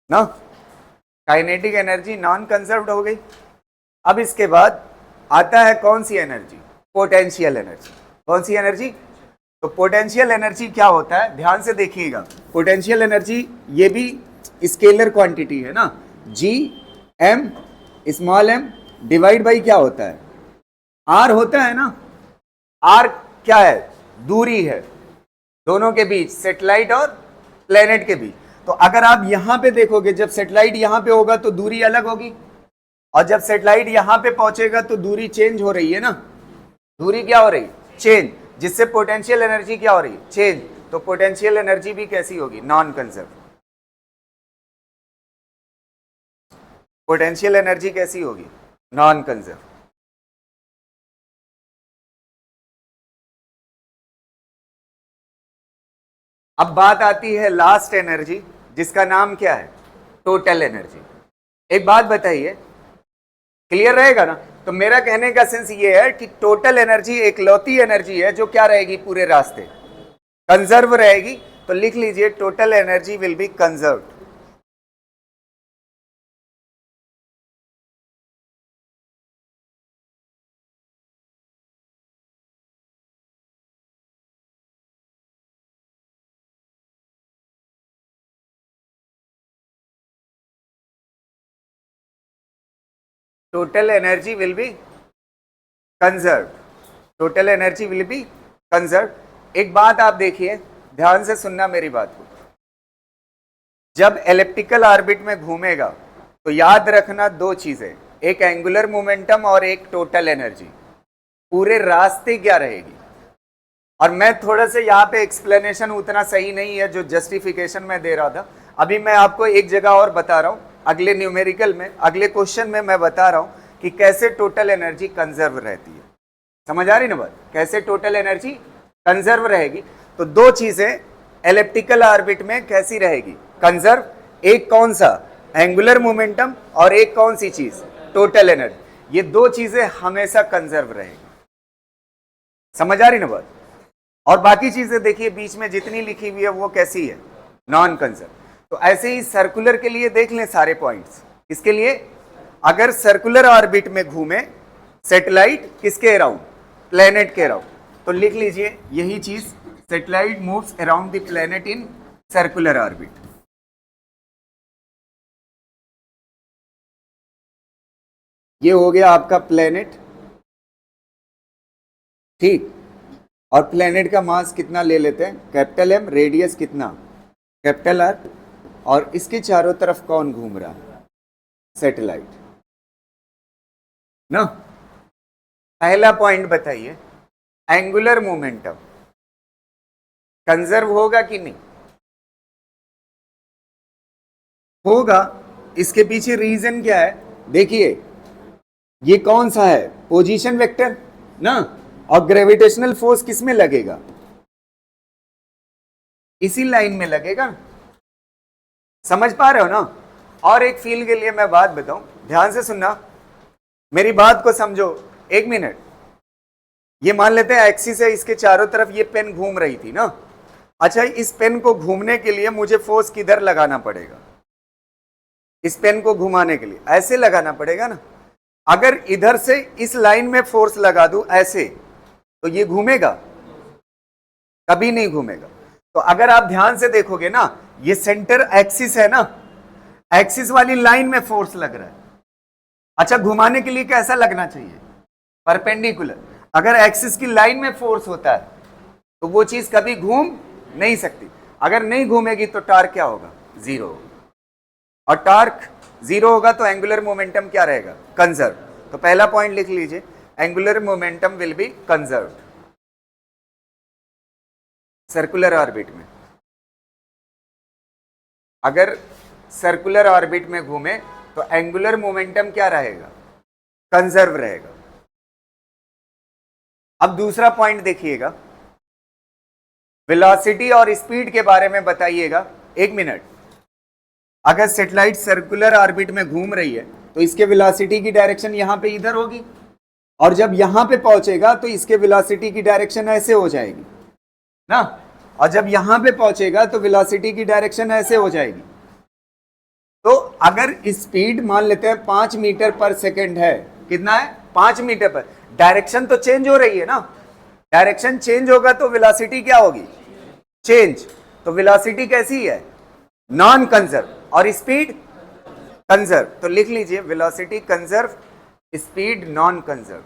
ना। काइनेटिक एनर्जी नॉन कंजर्व्ड हो गई। अब इसके बाद आता है कौन सी एनर्जी, पोटेंशियल एनर्जी। कौन सी एनर्जी, तो पोटेंशियल एनर्जी क्या होता है, ध्यान से देखिएगा। पोटेंशियल एनर्जी ये भी स्केलर क्वांटिटी है ना, G M small M divide by क्या होता है, आर होता है ना। आर क्या है, दूरी है दोनों के बीच, सैटेलाइट और प्लेनेट के बीच। तो अगर आप यहां पे देखोगे, जब सैटेलाइट यहां पे होगा तो दूरी अलग होगी, और जब सैटेलाइट यहां पे पहुंचेगा तो दूरी चेंज हो रही है ना, दूरी क्या हो रही, चेंज, जिससे पोटेंशियल एनर्जी क्या हो रही है, चेंज। तो पोटेंशियल एनर्जी भी कैसी होगी, नॉन कंजर्व। पोटेंशियल एनर्जी कैसी होगी, नॉन कंजर्व। अब बात आती है लास्ट एनर्जी, जिसका नाम क्या है, टोटल एनर्जी। एक बात बताइए, क्लियर रहेगा ना? तो मेरा कहने का सेंस ये है कि टोटल एनर्जी एक लौती एनर्जी है जो क्या रहेगी, पूरे रास्ते कंजर्व रहेगी। तो लिख लीजिए total energy will be conserved. Total energy will be conserve. Total energy will be conserve. एक बात आप देखिए, ध्यान से सुनना मेरी बात को। जब एलिप्टिकल ऑर्बिट में घूमेगा तो याद रखना दो चीजें, एक एंगुलर मोमेंटम और एक टोटल एनर्जी। पूरे रास्ते क्या रहेगी? और मैं थोड़ा सा यहाँ पे एक्सप्लेनेशन उतना सही नहीं है जो जस्टिफिकेशन मैं दे रहा था। अभी मैं आपको एक जगह और बता रहा हूं, अगले न्यूमेरिकल में, अगले क्वेश्चन में मैं बता रहा हूं कि कैसे टोटल एनर्जी कंजर्व रहती है। समझ आ रही ना बात? कैसे टोटल एनर्जी कंजर्व रहेगी? तो दो चीजें एलिप्टिकल ऑर्बिट में कैसी रहेगी कंजर्व, एक कौन सा, एंगुलर मोमेंटम, और एक कौन सी चीज, टोटल एनर्जी। ये दो चीजें हमेशा कंजर्व रहेगी। समझ आ रही ना बात? और बाकी चीजें देखिए बीच में जितनी लिखी हुई है वो कैसी है, नॉन कंजर्व। तो ऐसे ही सर्कुलर के लिए देख लें सारे पॉइंट्स। इसके लिए अगर सर्कुलर ऑर्बिट में घूमे सैटेलाइट किसके अराउंड, प्लेनेट के अराउंड, तो लिख लीजिए यही चीज, satellite moves around the planet in circular orbit. ये हो गया आपका प्लेनेट, ठीक। और प्लेनेट का मास कितना ले लेते हैं, कैपिटल एम, रेडियस कितना, कैपिटल आर, और इसके चारों तरफ कौन घूम रहा है, सैटेलाइट ना। पहला पॉइंट बताइए, एंगुलर मोमेंटम कंजर्व होगा कि नहीं? होगा। इसके पीछे रीजन क्या है, देखिए ये कौन सा है, पोजीशन वेक्टर ना, और ग्रेविटेशनल फोर्स किस में लगेगा, इसी लाइन में लगेगा। समझ पा रहे हो ना? और एक फील के लिए मैं बात बताऊं, ध्यान से सुनना, मेरी बात को समझो, एक मिनट। ये मान लेते हैं एक्सिस है, इसके चारों तरफ ये पेन घूम रही थी ना। अच्छा, इस पेन को घूमने के लिए मुझे फोर्स किधर लगाना पड़ेगा, इस पेन को घुमाने के लिए ऐसे लगाना पड़ेगा ना। अगर इधर से इस लाइन में फोर्स लगा दूं ऐसे, तो ये घूमेगा? कभी नहीं घूमेगा। तो अगर आप ध्यान से देखोगे ना, ये सेंटर एक्सिस है ना, एक्सिस वाली लाइन में फोर्स लग रहा है। अच्छा, घुमाने के लिए कैसा लगना चाहिए, परपेंडिकुलर। अगर एक्सिस की लाइन में फोर्स होता है तो वो चीज कभी घूम नहीं सकती। अगर नहीं घूमेगी तो टार्क क्या होगा, जीरो होगा। और टार्क जीरो होगा तो एंगुलर मोमेंटम क्या रहेगा, कंजर्व। तो पहला पॉइंट लिख लीजिए, angular momentum will be conserved circular orbit में। अगर सर्कुलर ऑर्बिट में घूमे तो एंगुलर मोमेंटम क्या रहेगा, कंजर्व रहेगा। अब दूसरा पॉइंट देखिएगा, वेलोसिटी और स्पीड के बारे में बताइएगा। एक मिनट, अगर सैटेलाइट सर्कुलर ऑर्बिट में घूम रही है तो इसके वेलोसिटी की डायरेक्शन यहां पे इधर होगी, और जब यहां पे पहुंचेगा तो इसके वेलोसिटी की डायरेक्शन ऐसे हो जाएगी ना, और जब यहां पे पहुंचेगा तो वेलोसिटी की डायरेक्शन ऐसे हो जाएगी। तो अगर स्पीड मान लेते हैं 5 मीटर पर सेकेंड है, कितना है, 5 मीटर पर, डायरेक्शन तो चेंज हो रही है ना। डायरेक्शन चेंज होगा तो वेलोसिटी क्या होगी, चेंज। तो वेलोसिटी कैसी है, नॉन कंजर्व, और स्पीड कंजर्व। तो लिख लीजिए velocity conserve, speed non conserve,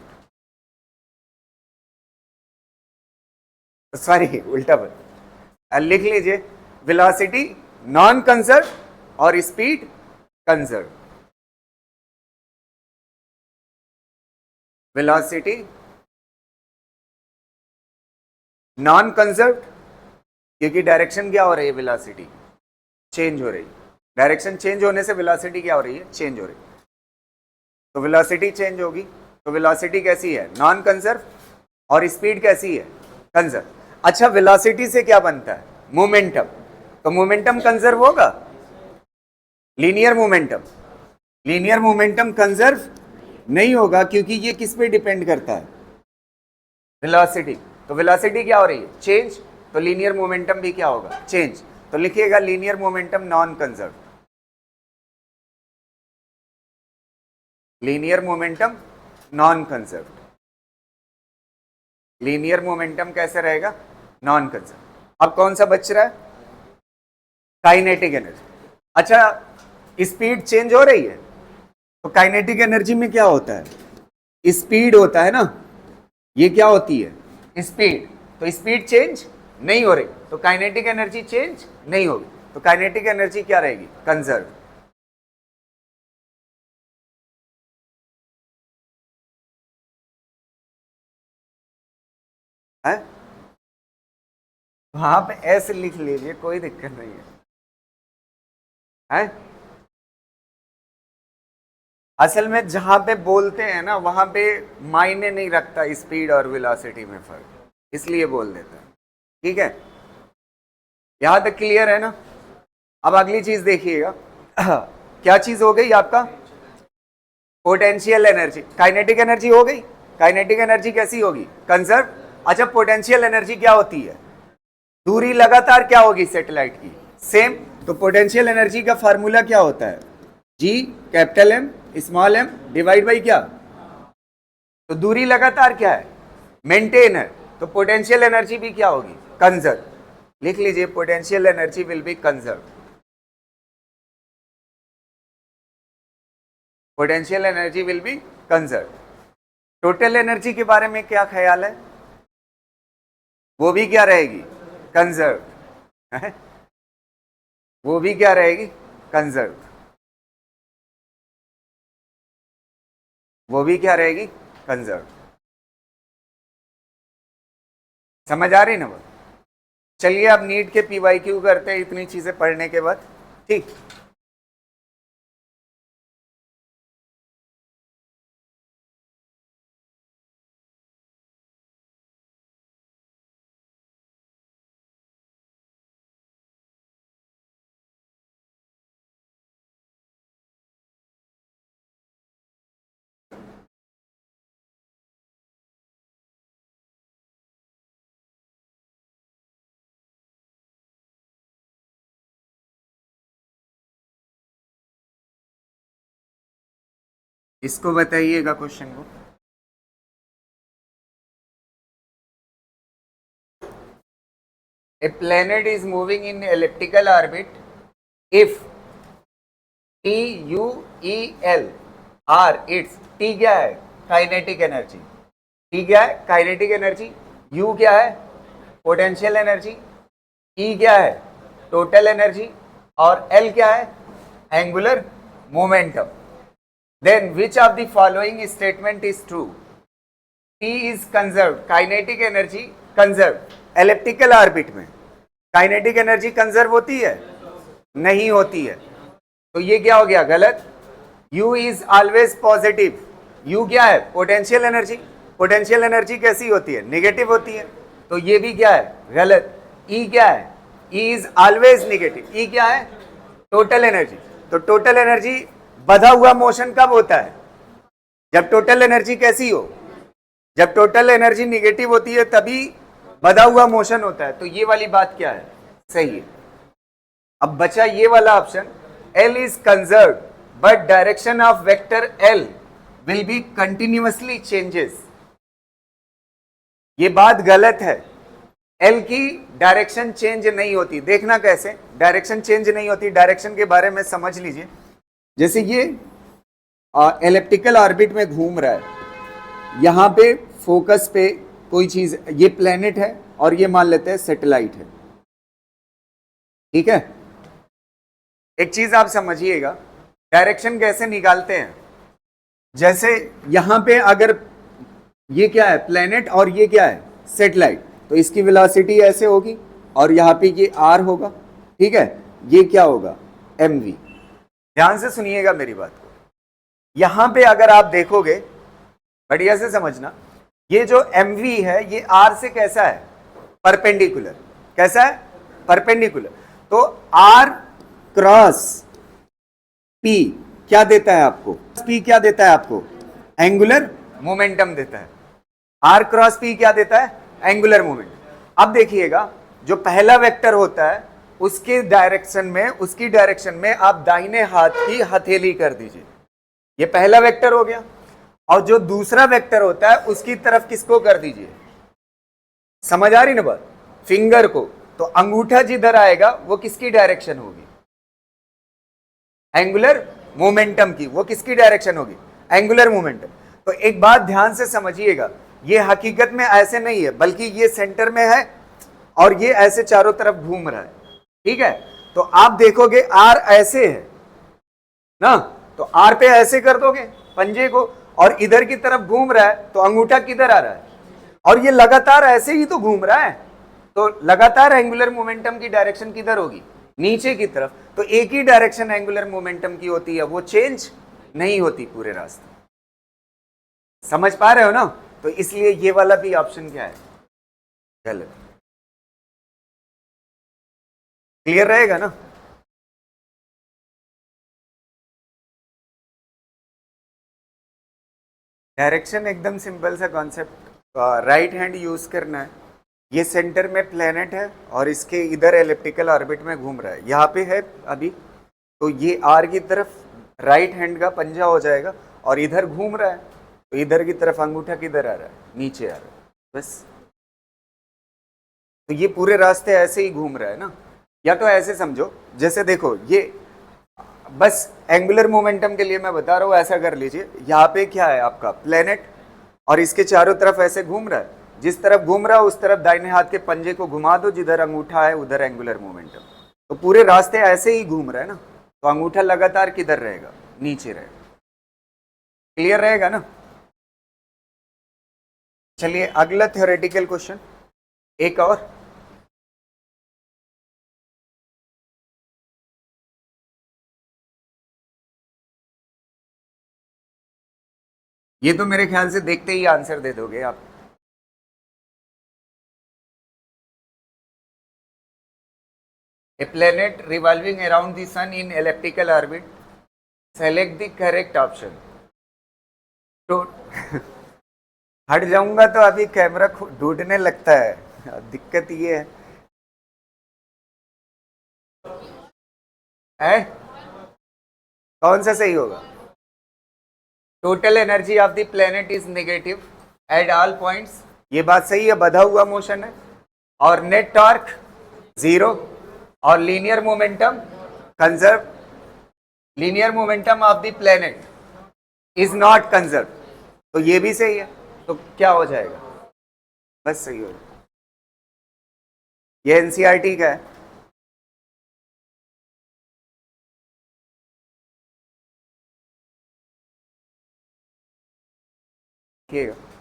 sorry उल्टा बोल, लिख लीजिए वेलोसिटी नॉन कंजर्व और speed conserve. Velocity non conserve, क्योंकि डायरेक्शन क्या हो रही है, वेलोसिटी चेंज हो रही है। डायरेक्शन चेंज होने से वेलोसिटी क्या हो रही है, चेंज हो रही है। तो वेलोसिटी चेंज होगी, तो वेलोसिटी कैसी है, नॉन कंजर्व, और स्पीड कैसी है, कंजर्व। अच्छा, वेलोसिटी से क्या बनता है, मोमेंटम, तो मोमेंटम कंजर्व होगा, लीनियर मोमेंटम कंजर्व नहीं होगा क्योंकि ये किस पे डिपेंड करता है, वेलोसिटी। तो वेलोसिटी क्या हो रही है, चेंज, तो लीनियर मोमेंटम भी क्या होगा, चेंज। तो लिखिएगा linear momentum non conserve, linear momentum non conserve. Linear momentum कैसे रहेगा, नॉन कंजर्व। अब कौन सा बच रहा है, काइनेटिक एनर्जी। अच्छा, स्पीड चेंज हो रही है, तो काइनेटिक एनर्जी में क्या होता है, स्पीड होता है ना, ये क्या होती है, स्पीड। तो स्पीड चेंज नहीं हो रही, तो काइनेटिक एनर्जी चेंज नहीं होगी, तो काइनेटिक एनर्जी क्या रहेगी, कंजर्व। है, वहां पे ऐसे लिख लीजिए, कोई दिक्कत नहीं है। असल में जहां पे बोलते हैं ना, वहां पे मायने नहीं रखता स्पीड और वेलोसिटी में फर्क, इसलिए बोल देता है। ठीक है, यहां तक क्लियर है ना। अब अगली चीज देखिएगा, क्या चीज हो गई आपका, पोटेंशियल एनर्जी। काइनेटिक एनर्जी हो गई, काइनेटिक एनर्जी कैसी होगी, कंजर्व। अच्छा, पोटेंशियल एनर्जी क्या होती है, दूरी लगातार क्या होगी सैटेलाइट की, सेम। तो पोटेंशियल एनर्जी का फार्मूला क्या होता है, G capital M small M divide by क्या, तो दूरी लगातार क्या है, मेंटेन है, तो पोटेंशियल एनर्जी भी क्या होगी, कंजर्व। लिख लीजिए, potential energy will be conserve. Potential energy will be conserve. Total energy के बारे में क्या ख्याल है, वो भी क्या रहेगी, कंजर्व। वो भी क्या रहेगी, कंजर्व। वो भी क्या रहेगी, कंजर्व। समझ आ रही ना वो। चलिए अब नीट के पीवाईक्यू करते हैं इतनी चीजें पढ़ने के बाद, ठीक। इसको बताइएगा क्वेश्चन को, a planet is moving in elliptical orbit if T U E L R it's, T क्या है, काइनेटिक एनर्जी, T क्या है, काइनेटिक एनर्जी, U क्या है, पोटेंशियल एनर्जी, E क्या है, टोटल एनर्जी, और L क्या है, angular momentum. Then which of the following statement is true, T is conserve, kinetic energy conserve. Elliptical orbit में काइनेटिक एनर्जी कंजर्व होती है, नहीं होती है, तो ये क्या हो गया, गलत। U is always positive, U क्या है, पोटेंशियल एनर्जी, पोटेंशियल एनर्जी कैसी होती है, नेगेटिव होती है, तो ये भी क्या है, गलत। E क्या है, E is always negative, E क्या है, टोटल एनर्जी। तो टोटल एनर्जी बधा हुआ मोशन कब होता है, जब टोटल एनर्जी कैसी हो, जब टोटल एनर्जी निगेटिव होती है तभी बधा हुआ मोशन होता है। तो ये वाली बात क्या है, सही है। अब बचा ये वाला option, L is conserve but direction of vector L will be continuously changes. ये बात गलत है, L की डायरेक्शन चेंज नहीं होती। देखना कैसे डायरेक्शन चेंज नहीं होती, डायरेक्शन के बारे में समझ लीजिए। जैसे ये एलिप्टिकल ऑर्बिट में घूम रहा है, यहां पे फोकस पे कोई चीज, ये प्लेनेट है और ये मान लेते हैं सैटेलाइट है, ठीक है। एक चीज आप समझिएगा, डायरेक्शन कैसे निकालते हैं, जैसे यहां पे अगर ये क्या है, प्लेनेट, और ये क्या है, सैटेलाइट, तो इसकी वेलोसिटी ऐसे होगी और यहां पे ये r होगा, ठीक है। ये क्या होगा, mv। ध्यान से सुनिएगा मेरी बात को, यहां पे अगर आप देखोगे, बढ़िया से समझना, ये जो mv है ये r से कैसा है, परपेंडिकुलर। कैसा है, परपेंडिकुलर। तो r क्रॉस पी क्या देता है आपको? पी क्या देता है आपको? एंगुलर मोमेंटम देता है। आर क्रॉस पी क्या देता है? Angular moment. अब देखिएगा, जो पहला वेक्टर होता है उसकी डायरेक्शन में आप दाहिने हाथ की हथेली कर दीजिए, ये पहला वेक्टर हो गया। और जो दूसरा वेक्टर होता है उसकी तरफ किसको कर दीजिए? समझ आ रही ना बात? फिंगर को। तो अंगूठा जिधर आएगा वो किसकी डायरेक्शन होगी? एंगुलर मोमेंटम की। वो किसकी डायरेक्शन होगी? Angular momentum. तो एक बात ध्यान से समझिएगा, ये हकीकत में ऐसे नहीं है, बल्कि ये सेंटर में है और ये ऐसे चारों तरफ घूम रहा है। ठीक है, तो आप देखोगे आर ऐसे है ना, तो आर पे ऐसे कर दोगे पंजे को, और इधर की तरफ घूम रहा है, तो अंगूठा किधर आ रहा है? और ये लगातार ऐसे ही तो घूम रहा है, तो लगातार एंगुलर मोमेंटम की डायरेक्शन किधर होगी? नीचे की तरफ। तो एक ही डायरेक्शन एंगुलर मोमेंटम की होती है, वो चेंज नहीं होती पूरे रास्ते। समझ पा रहे हो ना? तो इसलिए ये वाला भी ऑप्शन क्या है? गलत। क्लियर रहेगा ना? डायरेक्शन एकदम सिंपल सा कॉन्सेप्ट, राइट हैंड यूज करना है। ये सेंटर में प्लेनेट है और इसके इधर एलिप्टिकल ऑर्बिट में घूम रहा है, यहाँ पे है अभी, तो ये आर की तरफ राइट हैंड का पंजा हो जाएगा, और इधर घूम रहा है, तो इधर की तरफ अंगूठा किधर आ रहा है? नीचे आ रहा है, बस। तो ये पूरे रास्ते ऐसे ही घूम रहा है ना। या तो ऐसे समझो, जैसे देखो ये बस एंगुलर मोमेंटम के लिए मैं बता रहा हूँ, ऐसा कर लीजिए, यहाँ पे क्या है आपका? प्लेनेट, और इसके चारों तरफ ऐसे घूम रहा है। जिस तरफ घूम रहा है उस तरफ दाहिने हाथ के पंजे को घुमा दो, जिधर अंगूठा है उधर एंगुलर मोमेंटम। तो पूरे रास्ते ऐसे ही घूम रहा है ना, तो अंगूठा लगातार किधर रहेगा? नीचे रहेगा। क्लियर रहेगा ना? चलिए अगला थ्योरेटिकल क्वेश्चन, एक और। ये तो मेरे ख्याल से देखते ही आंसर दे दोगे आप। A planet revolving around the sun in elliptical orbit. Select the correct option. तो हट जाऊंगा तो अभी कैमरा ढूंढने लगता है, दिक्कत ये है कौन सा सही होगा? Total energy of the planet is negative at all points, ये बात सही है, बधा हुआ मोशन है। और नेट टॉर्क जीरो, और linear momentum conserve, linear momentum of the planet is not conserve, तो ये भी सही है। तो क्या हो जाएगा? बस सही हो जाएगा। ये एनसीईआरटी का है। ठीक है,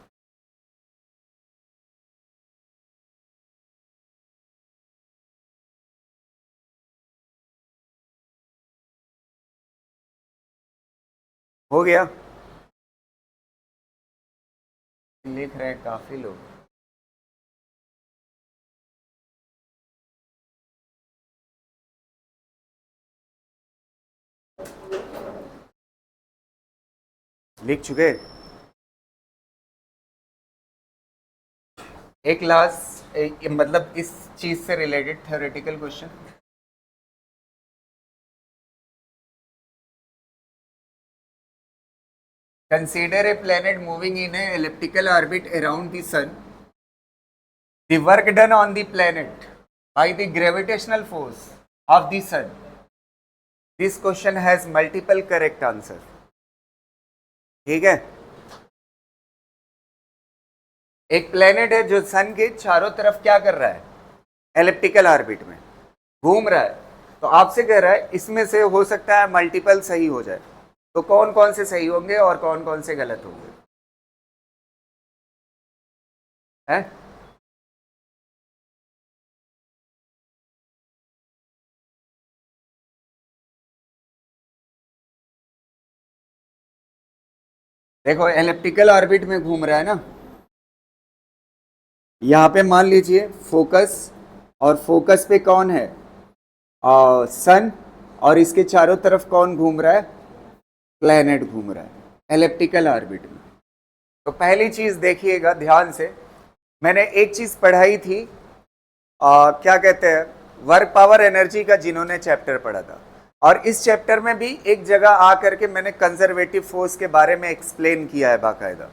हो गया। लिख रहे हैं काफी लोग। लिख चुके? एक लास्ट मतलब इस चीज से related theoretical question. Consider a planet moving in an elliptical orbit around the sun. The work done on the planet by the gravitational force of the sun. This question has multiple correct answer. ठीक है, एक planet है जो सन के चारों तरफ क्या कर रहा है? एलिप्टिकल ऑर्बिट में घूम रहा है। तो आपसे कह रहा है इसमें से हो सकता है मल्टीपल सही हो जाए, तो कौन कौन से सही होंगे और कौन कौन से गलत होंगे? है? देखो एलिप्टिकल ऑर्बिट में घूम रहा है ना, यहाँ पे मान लीजिए फोकस, और फोकस पे कौन है? सन, और इसके चारों तरफ कौन घूम रहा है? प्लेनेट घूम रहा है एलिप्टिकल ऑर्बिट में। तो पहली चीज देखिएगा ध्यान से, मैंने एक चीज पढ़ाई थी, क्या कहते हैं, वर्क पावर एनर्जी का जिन्होंने चैप्टर पढ़ा था, और इस चैप्टर में भी एक जगह आकर के मैंने कंजर्वेटिव फोर्स के बारे में एक्सप्लेन किया है बाकायदा।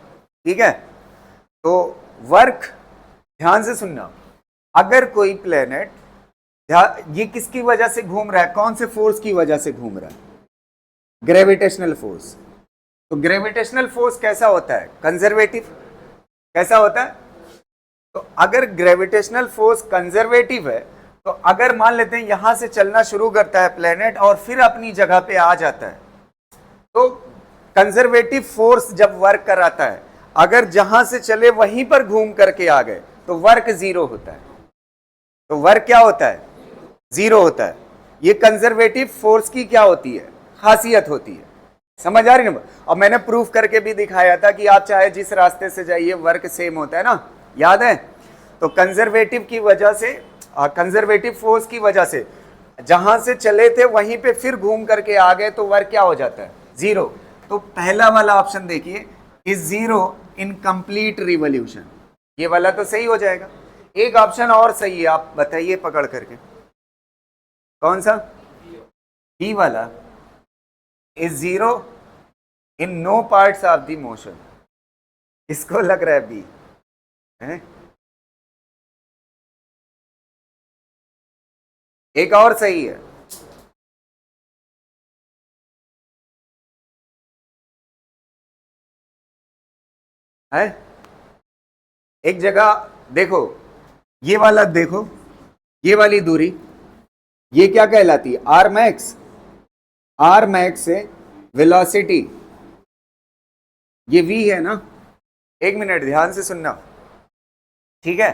ठीक है, तो वर्क, ध्यान से सुनना, अगर कोई प्लेनेट, ये किसकी वजह से घूम रहा है, कौन से फोर्स की वजह से घूम रहा है? Gravitational force. तो ग्रेविटेशनल फोर्स कैसा होता है? कंजर्वेटिव। कैसा होता है? तो अगर ग्रेविटेशनल फोर्स कंजर्वेटिव है, तो अगर मान लेते हैं यहां से चलना शुरू करता है प्लेनेट और फिर अपनी जगह पे आ जाता है, तो कंजर्वेटिव फोर्स जब वर्क कराता है, अगर जहां से चले वहीं पर घूम करके आ गए तो वर्क जीरो होता है। तो वर्क क्या होता है? जीरो होता है। ये कंजर्वेटिव फोर्स की क्या होती है? खासियत होती है। समझ आ रही ना? और मैंने प्रूफ करके भी दिखाया था कि आप चाहे जिस रास्ते से जाइए वर्क सेम होता है ना, याद है? तो कंजर्वेटिव की वजह से, कंजर्वेटिव फोर्स की वजह से जहां से चले थे वहीं पे फिर घूम करके आ गए तो वर्क क्या हो जाता है? जीरो। तो पहला वाला ऑप्शन देखिए, is zero in complete revolution, ये वाला तो सही हो जाएगा। एक ऑप्शन और सही है, आप बताइए पकड़ करके, कौन सा? बी वाला, is zero in no parts of the motion. इसको लग रहा है बी है? एक और सही है, एक जगह देखो, ये वाला देखो, ये वाली दूरी, ये क्या कहलाती है? R max. आर मैक्स से वेलोसिटी, ये वी है ना? एक मिनट ध्यान से सुनना, ठीक है?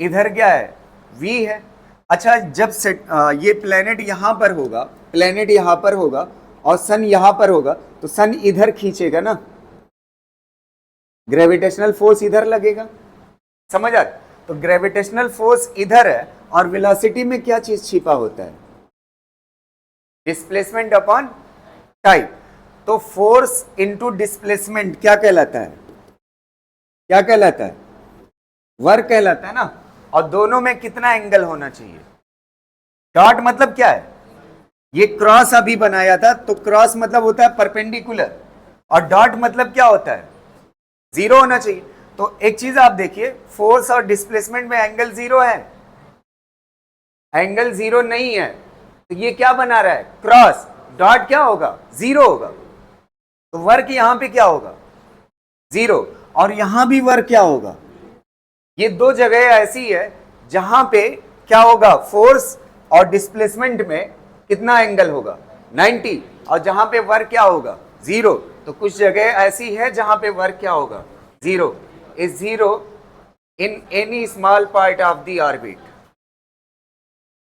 इधर क्या है? वी है। अच्छा, जब ये प्लेनेट यहां पर होगा, प्लेनेट यहां पर होगा और सन यहां पर होगा, तो सन इधर खींचेगा ना, ग्रेविटेशनल फोर्स इधर लगेगा। समझ आ? तो ग्रेविटेशनल फोर्स इधर है और वेलोसिटी में क्या चीज छिपा होता है? Displacement upon time. तो फोर्स इनटू डिस्प्लेसमेंट क्या कहलाता है? क्या कहलाता है? वर्क कहलाता है ना। और दोनों में कितना एंगल होना चाहिए? डॉट मतलब क्या है? ये क्रॉस अभी बनाया था, तो क्रॉस मतलब होता है परपेंडिकुलर, और डॉट मतलब क्या होता है? जीरो होना चाहिए। तो एक चीज आप देखिए, फोर्स और डिस्प्लेसमेंट में एंगल जीरो है? एंगल जीरो नहीं है, तो ये क्या बना रहा है? क्रॉस। डॉट क्या होगा? जीरो होगा। तो वर्क यहां पे क्या होगा? जीरो। और यहां भी वर्क क्या होगा? ये दो जगह ऐसी है जहां पे क्या होगा? फोर्स और डिस्प्लेसमेंट में कितना एंगल होगा? 90। और जहां पे वर्क क्या होगा? जीरो। तो कुछ जगह ऐसी है जहां पे वर्क क्या होगा? Zero. Is zero in any small part of the orbit,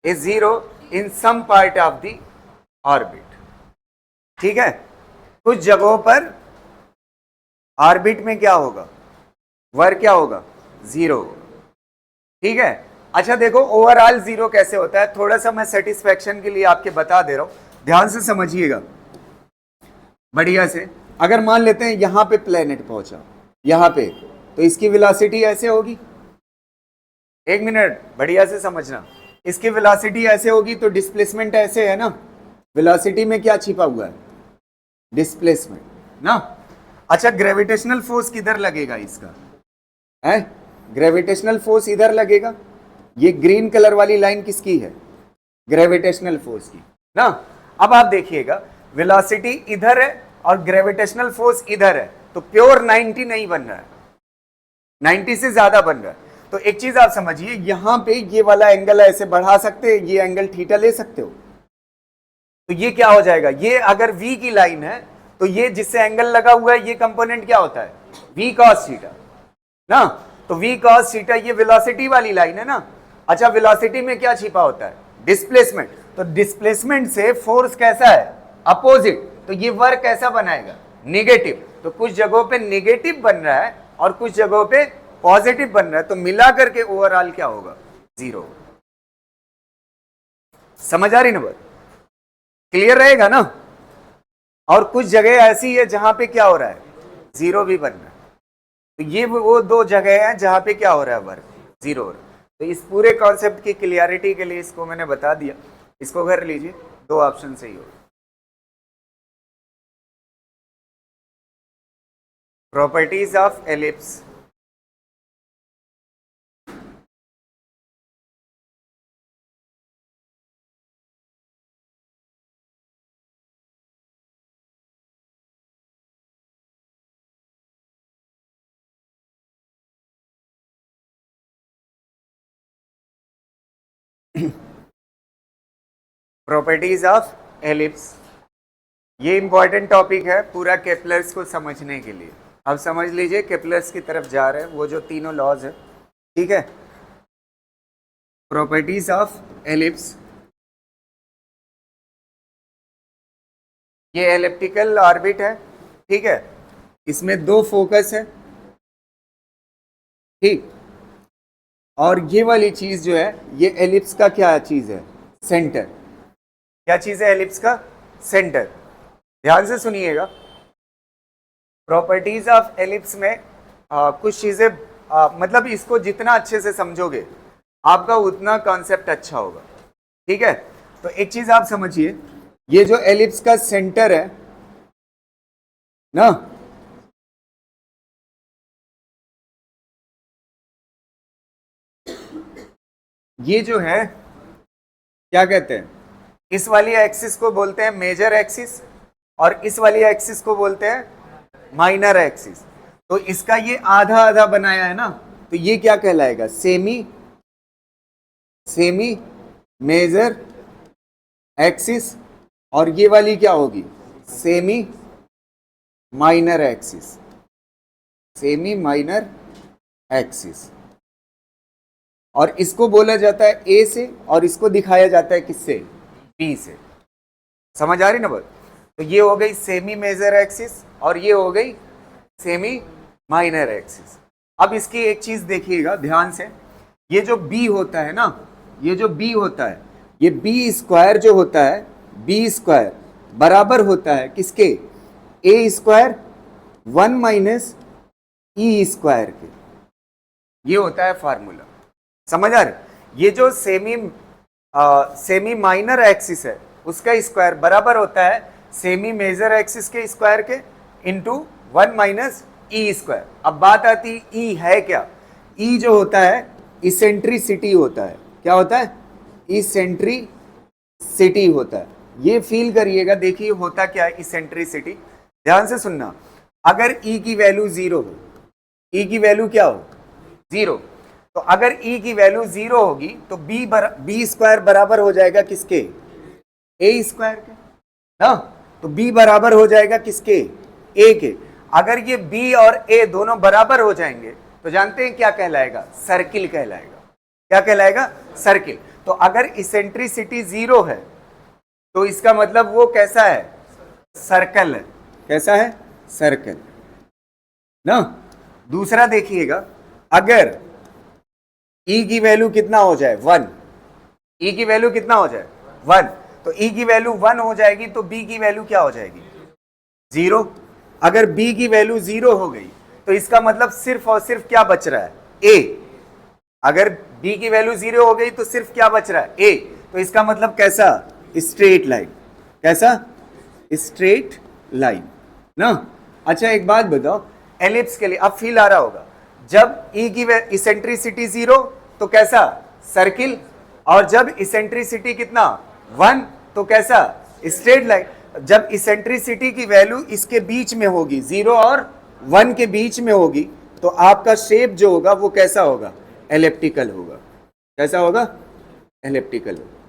is zero in some part of the orbit. ठीक है? कुछ जगहों पर ऑर्बिट में क्या होगा? वर्क क्या होगा? जीरो होगा। ठीक है? अच्छा देखो, ओवरऑल जीरो कैसे होता है, थोड़ा सा मैं सेटिस्फैक्शन के लिए आपके बता दे रहा हूं, ध्यान से समझिएगा बढ़िया से। अगर मान लेते हैं यहां पे प्लेनेट पहुंचा, यहां पे, तो इसकी वेलोसिटी ऐसे होगी। एक मिनट बढ़िया से समझना, इसकी वेलोसिटी ऐसे होगी तो डिस्प्लेसमेंट ऐसे है ना। वेलोसिटी में क्या छिपा हुआ है? डिस्प्लेसमेंट ना। अच्छा, ग्रेविटेशनल फोर्स किधर लगेगा इसका? है ग्रेविटेशनल फोर्स इधर लगेगा। ये ग्रीन कलर वाली लाइन किसकी है? ग्रेविटेशनल फोर्स की ना। अब आप देखिएगा, वेलोसिटी इधर है और ग्रेविटेशनल फोर्स इधर है, तो प्योर 90 नहीं बन रहा है, 90 से ज्यादा बन रहा है। तो एक चीज आप समझिए, यहां पे ये वाला एंगल ऐसे बढ़ा सकते हैं, ये एंगल थीटा ले सकते हो, तो ये क्या हो जाएगा? ये अगर v की लाइन है तो ये जिससे एंगल लगा हुआ है ये कंपोनेंट क्या होता है? v cos थीटा ना। तो v cos थीटा ये वेलोसिटी वाली लाइन है ना। अच्छा, वेलोसिटी में क्या छिपा होता है? डिस्प्लेसमेंट। तो डिस्प्लेसमेंट से फोर्स कैसा है? अपोजिट। तो ये वर्क कैसा बनाएगा? नेगेटिव। तो कुछ जगहों पे नेगेटिव बन रहा है और कुछ जगहों पे पॉजिटिव बन रहा है, तो मिला करके ओवरऑल क्या होगा? जीरो। समझ आ रही ना बात? क्लियर रहेगा ना। और कुछ जगह ऐसी है जहां पे क्या हो रहा है, जीरो भी बन रहा है। तो ये वो दो जगह है जहां पे क्या हो रहा है, वर्क जीरो हो रहा है। तो इस पूरे कॉन्सेप्ट की क्लियरिटी के लिए इसको मैंने बता दिया, इसको कर लीजिए, दो ऑप्शन सही होगा। Properties of ellipse. Properties of ellipse, ये इंपॉर्टेंट टॉपिक है पूरा केपलर्स को समझने के लिए। अब समझ लीजिए केपलर्स की तरफ जा रहे हैं, वो जो तीनों लॉज है, ठीक है। प्रॉपर्टीज ऑफ एलिप्स, ये एलिप्टिकल ऑर्बिट है, ठीक है। इसमें दो फोकस है, ठीक। और ये वाली चीज जो है, ये एलिप्स का क्या चीज है, सेंटर। क्या चीज है एलिप्स का, सेंटर। ध्यान से सुनिएगा, प्रॉपर्टीज ऑफ एलिप्स में कुछ चीजें, मतलब इसको जितना अच्छे से समझोगे आपका उतना कॉन्सेप्ट अच्छा होगा, ठीक है। तो एक चीज आप समझिए, ये जो एलिप्स का सेंटर है ना, ये जो है क्या कहते हैं, इस वाली एक्सिस को बोलते हैं मेजर एक्सिस, और इस वाली एक्सिस को बोलते हैं माइनर एक्सिस। तो इसका ये आधा आधा बनाया है ना, तो ये क्या कहलाएगा, सेमी सेमी मेजर एक्सिस। और ये वाली क्या होगी, semi minor axis, semi minor axis. और इसको बोला जाता है ए से, और इसको दिखाया जाता है किससे, बी से। समझ आ रही ना बात। तो ये हो गई सेमी मेजर एक्सिस, और ये हो गई सेमी माइनर एक्सिस। अब इसकी एक चीज देखिएगा ध्यान से, ये जो बी होता है ना, ये जो बी होता है, ये बी स्क्वायर जो होता है, बी स्क्वायर बराबर होता है किसके, ए स्क्वायर 1 - ई स्क्वायर के। ये होता है फार्मूला। समझ आ रहे, ये जो सेमी माइनर एक्सिस है उसका स्क्वायर बराबर होता है सेमी मेजर एक्सिस के स्क्वायर के इंटू 1 - ई स्क्वायर। अब बात आती ई है क्या, ई जो होता है इसेंट्रिसिटी होता है। क्या होता है, इसेंट्रिसिटी होता है। ये फील करिएगा, देखिए होता क्या है इसेंट्रिसिटी, ध्यान से सुनना। अगर ई की वैल्यू जीरो हो, ई की वैल्यू क्या हो, जीरो, तो अगर ई की वैल्यू जीरो होगी तो बी स्क्वायर बराबर हो जाएगा किसके, ए स्क्वायर के ना। तो बी बराबर हो जाएगा किसके, ए के। अगर ये बी और ए दोनों बराबर हो जाएंगे तो जानते हैं क्या कहलाएगा, सर्किल कहलाएगा। क्या कहलाएगा, सर्किल। तो अगर इसेंट्रिसिटी जीरो है तो इसका मतलब वो कैसा है, सर्कल है। कैसा है, सर्कल ना। दूसरा देखिएगा, अगर ई की वैल्यू कितना हो जाए, 1, ई की वैल्यू कितना हो जाए, 1, तो ई की वैल्यू 1 हो जाएगी तो बी की वैल्यू क्या हो जाएगी, जीरो। अगर बी की वैल्यू जीरो हो गई तो इसका मतलब सिर्फ और सिर्फ क्या बच रहा है, ए। अगर बी की वैल्यू जीरो हो गई तो सिर्फ क्या बच रहा है, ए। तो इसका मतलब कैसा, स्ट्रेट लाइन। कैसा, स्ट्रेट लाइन ना। अच्छा एक बात बताओ, एलिप्स के लिए अब फील आ रहा होगा, जब ई की इसेंट्रिसिटी जीरो तो कैसा, सर्किल। और जब इसेंट्रिसिटी कितना, 1, तो कैसा, स्ट्रेट लाइन। जब इसेंट्रिसिटी की वैल्यू इसके बीच में होगी, 0 और 1 के बीच में होगी, तो आपका शेप जो होगा वो कैसा होगा, एलिप्टिकल होगा। कैसा होगा, एलिप्टिकल होगा।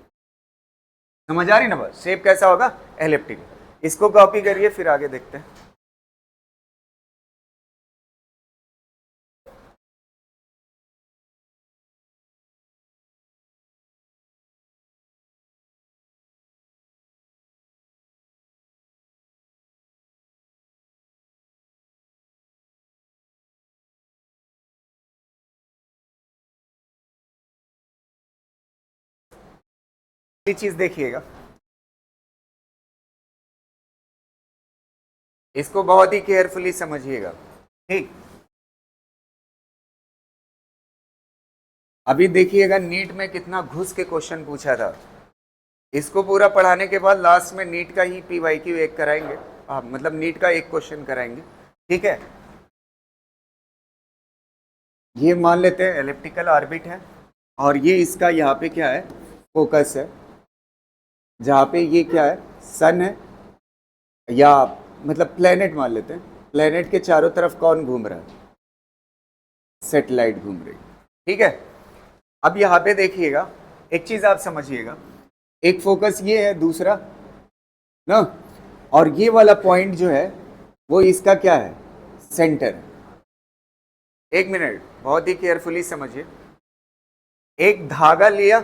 समझ आ रही ना बात, शेप कैसा होगा, एलिप्टिकल। इसको कॉपी करिए, फिर आगे देखते हैं। चीज देखिएगा, इसको बहुत ही केयरफुली समझिएगा, ठीक। अभी देखिएगा नीट में कितना घुस के क्वेश्चन पूछा था। इसको पूरा पढ़ाने के बाद लास्ट में नीट का ही PYQ एक कराएंगे, मतलब नीट का एक क्वेश्चन कराएंगे, ठीक है। ये मान लेते हैं एलिप्टिकल ऑर्बिट है और ये इसका यहाँ पे क्या है, फोकस है, जहाँ पे ये क्या है, सन है, या मतलब प्लेनेट मान लेते हैं। प्लेनेट के चारों तरफ कौन घूम रहा है, सैटेलाइट घूम रही, ठीक है। अब यहाँ पे देखिएगा एक चीज आप समझिएगा, एक फोकस ये है, दूसरा ना, और ये वाला पॉइंट जो है वो इसका क्या है, सेंटर है। एक मिनट, बहुत ही केयरफुली समझिए। एक धागा लिया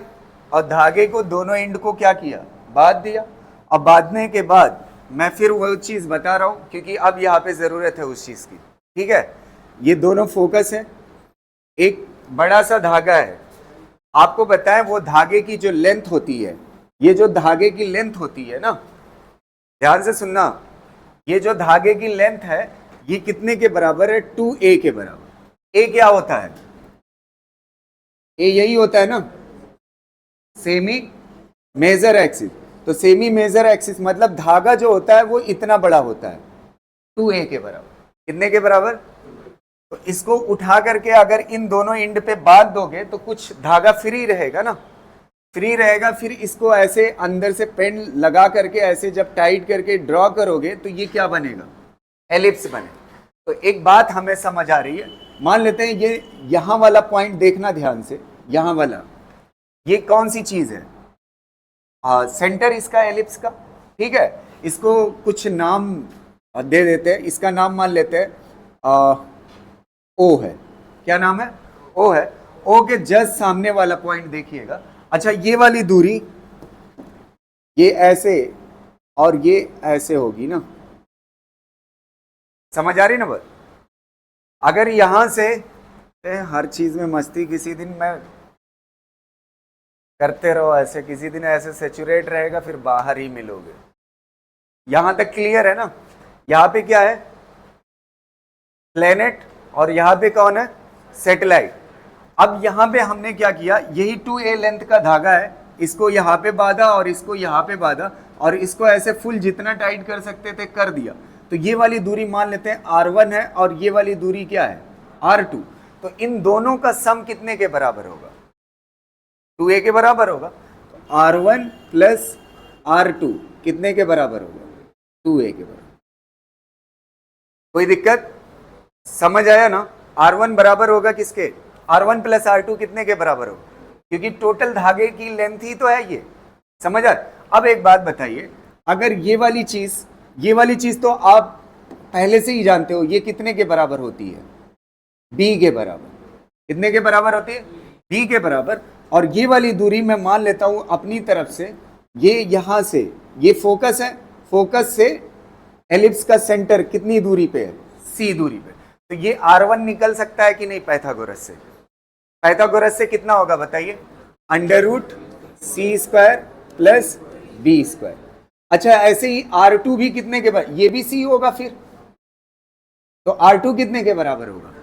और धागे को दोनों एंड को क्या किया, बांध दिया। अब बांधने के बाद मैं फिर वो चीज बता रहा हूं क्योंकि अब यहाँ पे जरूरत है उस चीज की, ठीक है। ये दोनों फोकस है, एक बड़ा सा धागा है। आपको बताएं वो धागे की जो लेंथ होती है, ये जो धागे की लेंथ होती है ना, ध्यान से सुनना, ये जो धागे की लेंथ है ये कितने के बराबर है, 2a के बराबर। a क्या होता है, a यही होता है ना, सेमी मेजर एक्सिस। तो सेमी मेजर एक्सिस मतलब धागा जो होता है वो इतना बड़ा होता है, 2a के बराबर। कितने के बराबर, तो इसको उठा करके अगर इन दोनों एंड पे बांध दोगे तो कुछ धागा फ्री रहेगा ना, फ्री रहेगा। फिर इसको ऐसे अंदर से पेन लगा करके ऐसे जब टाइट करके ड्रॉ करोगे तो ये क्या बनेगा, एलिप्स बने। तो एक बात हमें समझ आ रही है, मान लेते हैं ये यहां वाला पॉइंट देखना ध्यान से, यहां वाला, ये कौन सी चीज है, सेंटर इसका एलिप्स का, ठीक है। इसको कुछ नाम दे देते हैं, इसका नाम मान लेते हैं ओ है। क्या नाम है, ओ है। ओ के जस्ट सामने वाला पॉइंट देखिएगा। अच्छा, ये वाली दूरी ये ऐसे और ये ऐसे होगी ना, समझ आ रही ना बात। अगर यहां से हर चीज में मस्ती, किसी दिन मैं करते रहो ऐसे, किसी दिन ऐसे सेचुरेट रहेगा फिर बाहर ही मिलोगे। यहां तक क्लियर है ना। यहां पे क्या है, प्लेनेट, और यहां पे कौन है, सैटेलाइट। अब यहां पे हमने क्या किया, यही 2a लेंथ का धागा है, इसको यहां पे बांधा और इसको यहां पे बांधा और इसको ऐसे फुल जितना टाइट कर सकते थे कर दिया। तो ये वाली दूरी मान लेते हैं r1 है और ये वाली दूरी क्या है, r2। तो इन दोनों का सम कितने के बराबर होगा, 2a के बराबर होगा। तो r1 प्लस r2 कितने के बराबर होगा, 2a के बराबर। कोई दिक्कत, समझ आया ना। r1 बराबर होगा किसके, r1 प्लस r2 कितने के बराबर होगा, क्योंकि टोटल धागे की लेंथ ही तो है ये, समझ आ। अब एक बात बताइए, अगर ये वाली चीज तो आप पहले से ही जानते हो, ये कितने के बराबर होती है, b के बराबर। कितने के बराबर होती है, b के बराबर। और ये वाली दूरी मैं मान लेता हूं अपनी तरफ से, ये यहां से, ये फोकस है, फोकस से एलिप्स का सेंटर कितनी दूरी पे है, c दूरी पे। तो ये r1 निकल सकता है कि नहीं पाइथागोरस से, पाइथागोरस से कितना होगा बताइए, √c² प्लस b²। अच्छा, ऐसे ही r2 भी कितने के बराबर, ये भी c होगा फिर, तो r2 कितने के बराबर होगा,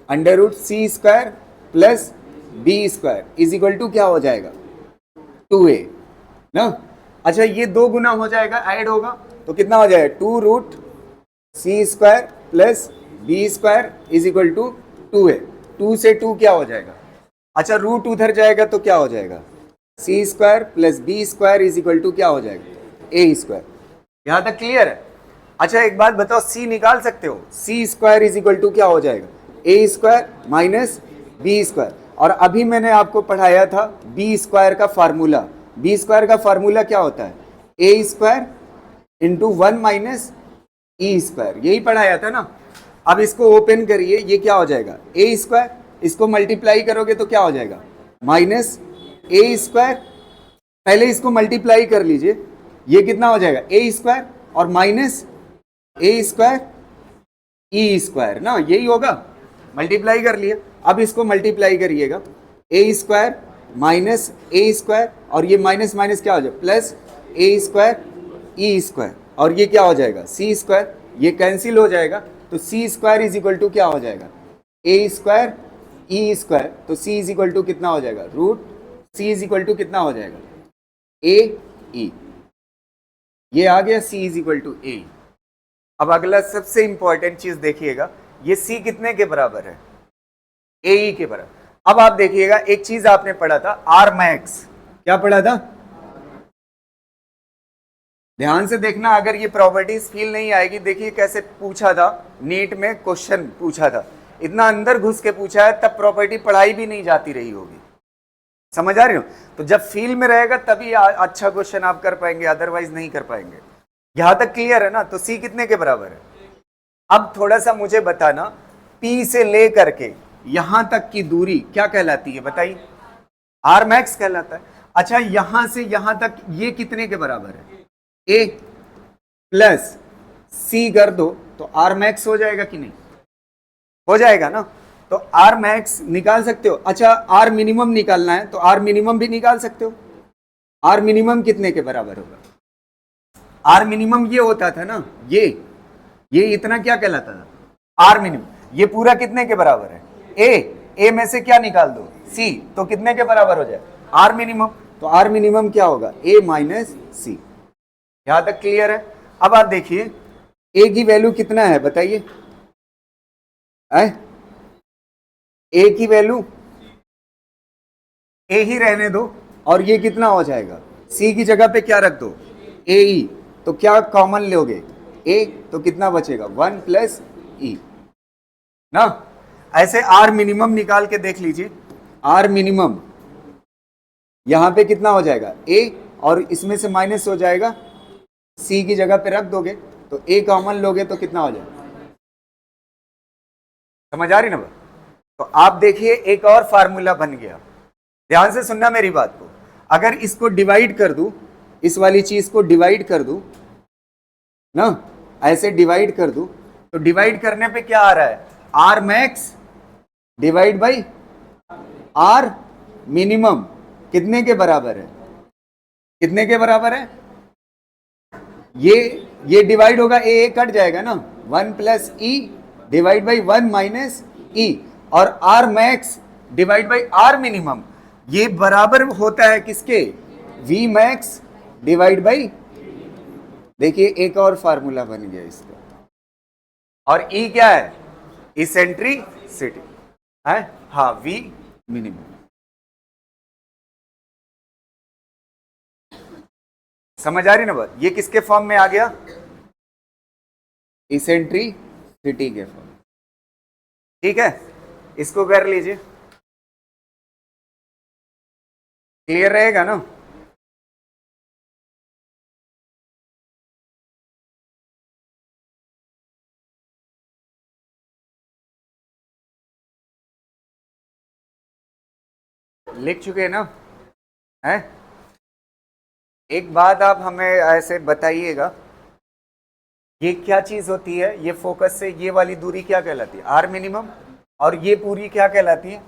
√c² plus b² is equal to क्या हो जाएगा, 2a ना। अच्छा, ये 2 गुना हो जाएगा, ऐड होगा तो कितना हो जाएगा, 2√c² plus b² is equal to 2a। 2 से 2 क्या हो जाएगा, अच्छा रूट उधर जाएगा तो क्या हो जाएगा, c² plus b² is equal to क्या हो जाएगा, a²। यहां तक क्लियर है। अच्छा, एक बात बताओ, c निकाल सकते हो, c² इज इक्वल टू क्या हो जाएगा, a² माइनस b²। और अभी मैंने आपको पढ़ाया था b² का फार्मूला, b² का फार्मूला क्या होता है, a² इंटू 1 माइनस e², यही पढ़ाया था ना। अब इसको ओपन करिए, ये क्या हो जाएगा, a², इसको मल्टीप्लाई करोगे तो क्या हो जाएगा, माइनस a²। पहले इसको मल्टीप्लाई कर लीजिए, ये कितना हो जाएगा, a² और माइनस a² e² ना, यही होगा, मल्टीप्लाई कर लिया। अब इसको मल्टीप्लाई करिएगा, a² माइनस a² और ये माइनस माइनस क्या हो जाए, प्लस a² e² और ये क्या हो जाएगा सी स्क्वायर, ये कैंसिल हो जाएगा तो सी स्क्वायर इज इक्वल टू क्या हो जाएगा ए स्क्वायर ई स्क्वायर, तो सी इज इक्वल टू कितना हो जाएगा root C is equal to कितना हो जाएगा ए ई, ये आ गया C is equal to A. अब अगला सबसे इंपॉर्टेंट चीज देखिएगा, ये सी कितने के बराबर है ए ई के बराबर। अब आप देखिएगा एक चीज आपने पढ़ा था आर मैक्स, क्या पढ़ा था, ध्यान से देखना, अगर ये प्रॉपर्टीज फील नहीं आएगी, देखिए कैसे पूछा था नीट में, क्वेश्चन पूछा था, इतना अंदर घुस के पूछा है, तब प्रॉपर्टी पढ़ाई भी नहीं जाती रही होगी, समझ आ रही हो। तो जब फील में रहेगा तभी अच्छा क्वेश्चन आप कर पाएंगे, अदरवाइज नहीं कर पाएंगे। यहां तक क्लियर है ना। तो सी कितने के बराबर है। अब थोड़ा सा मुझे बताना, पी से ले करके यहां तक की दूरी क्या कहलाती है बताइए, आर मैक्स कहलाता है। अच्छा यहां से यहां तक ये कितने के बराबर है, ए प्लस सी कर दो तो आर मैक्स हो जाएगा कि नहीं, हो जाएगा ना। तो आर मैक्स निकाल सकते हो। अच्छा आर मिनिमम निकालना है तो आर मिनिमम भी निकाल सकते हो। आर मिनिमम कितने के बराबर होगा, आर मिनिमम ये होता था ना, ये इतना क्या कहलाता था आर मिनिमम, ये पूरा कितने के बराबर है ए में से क्या निकाल दो सी, तो कितने के बराबर हो जाए आर मिनिमम। तो आर मिनिमम क्या होगा ए माइनस सी। यहां तक क्लियर है। अब आप देखिए ए की वैल्यू कितना है बताइए, ए की वैल्यू ए ही रहने दो, और ये कितना हो जाएगा सी की जगह पे क्या रख दो ए ई, तो क्या कॉमन लोगे ए, तो कितना बचेगा 1 प्लस ई ना। ऐसे आर मिनिमम निकाल के देख लीजिए, आर मिनिमम यहां पे कितना हो जाएगा ए, और इसमें से माइनस हो जाएगा, सी की जगह पे रख दोगे तो ए कॉमन लोगे तो कितना हो जाएगा, समझ आ रही ना। तो आप देखिए एक और फार्मूला बन गया, ध्यान से सुनना मेरी बात को। अगर इसको डिवाइड कर दूं, इस वाली चीज को डिवाइड कर दूं ना, ऐसे डिवाइड कर दूं, तो डिवाइड करने पे क्या आ रहा है R max divide by R minimum कितने के बराबर है, कितने के बराबर है, ये डिवाइड होगा ए कट जाएगा ना, 1 plus E divide by 1 minus E, और R max divide by R minimum, ये बराबर होता है किसके वी मैक्स डिवाइड बाई, देखिए एक और फार्मूला बन गया इसका, और ई क्या है इसेंट्रिसिटी है, हाँ वी मिनिमम। समझ आ रही ना बात, ये किसके फॉर्म में आ गया इसेंट्रिसिटी के फॉर्म, ठीक है। इसको कर लीजिए, क्लियर रहेगा ना। लिख चुके हैं ना, है। एक बात आप हमें ऐसे बताइएगा, ये क्या चीज होती है, ये फोकस से ये वाली दूरी क्या कहलाती है आर मिनिमम, और ये पूरी क्या कहलाती है,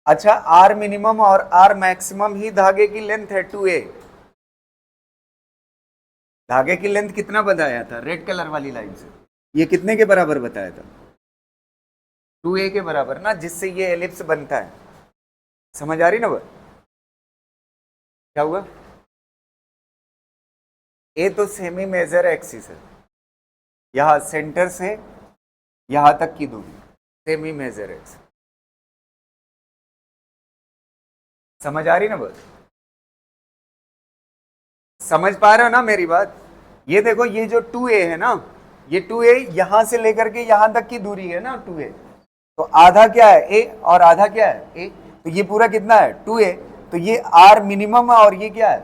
अच्छा आर मिनिमम और आर मैक्सिमम ही धागे की लेंथ है 2a। धागे की लेंथ कितना बताया था रेड कलर वाली लाइन से, ये कितने के बराबर बताया था 2a के बराबर ना, जिससे ये एलिप्स बनता है। समझ आ रही ना वो, क्या हुआ, ए तो सेमी मेजर एक्सिस है, यहां सेंटर से यहां तक की दूरी सेमी मेजर एक्सिस। समझ आ रही ना बात, समझ पा रहे हो ना मेरी बात। ये देखो ये जो 2a है ना, ये 2a यहां से लेकर के यहां तक की दूरी है ना 2a, तो आधा क्या है a और आधा क्या है a, तो ये पूरा कितना है 2a, तो ये r मिनिमम और ये क्या है,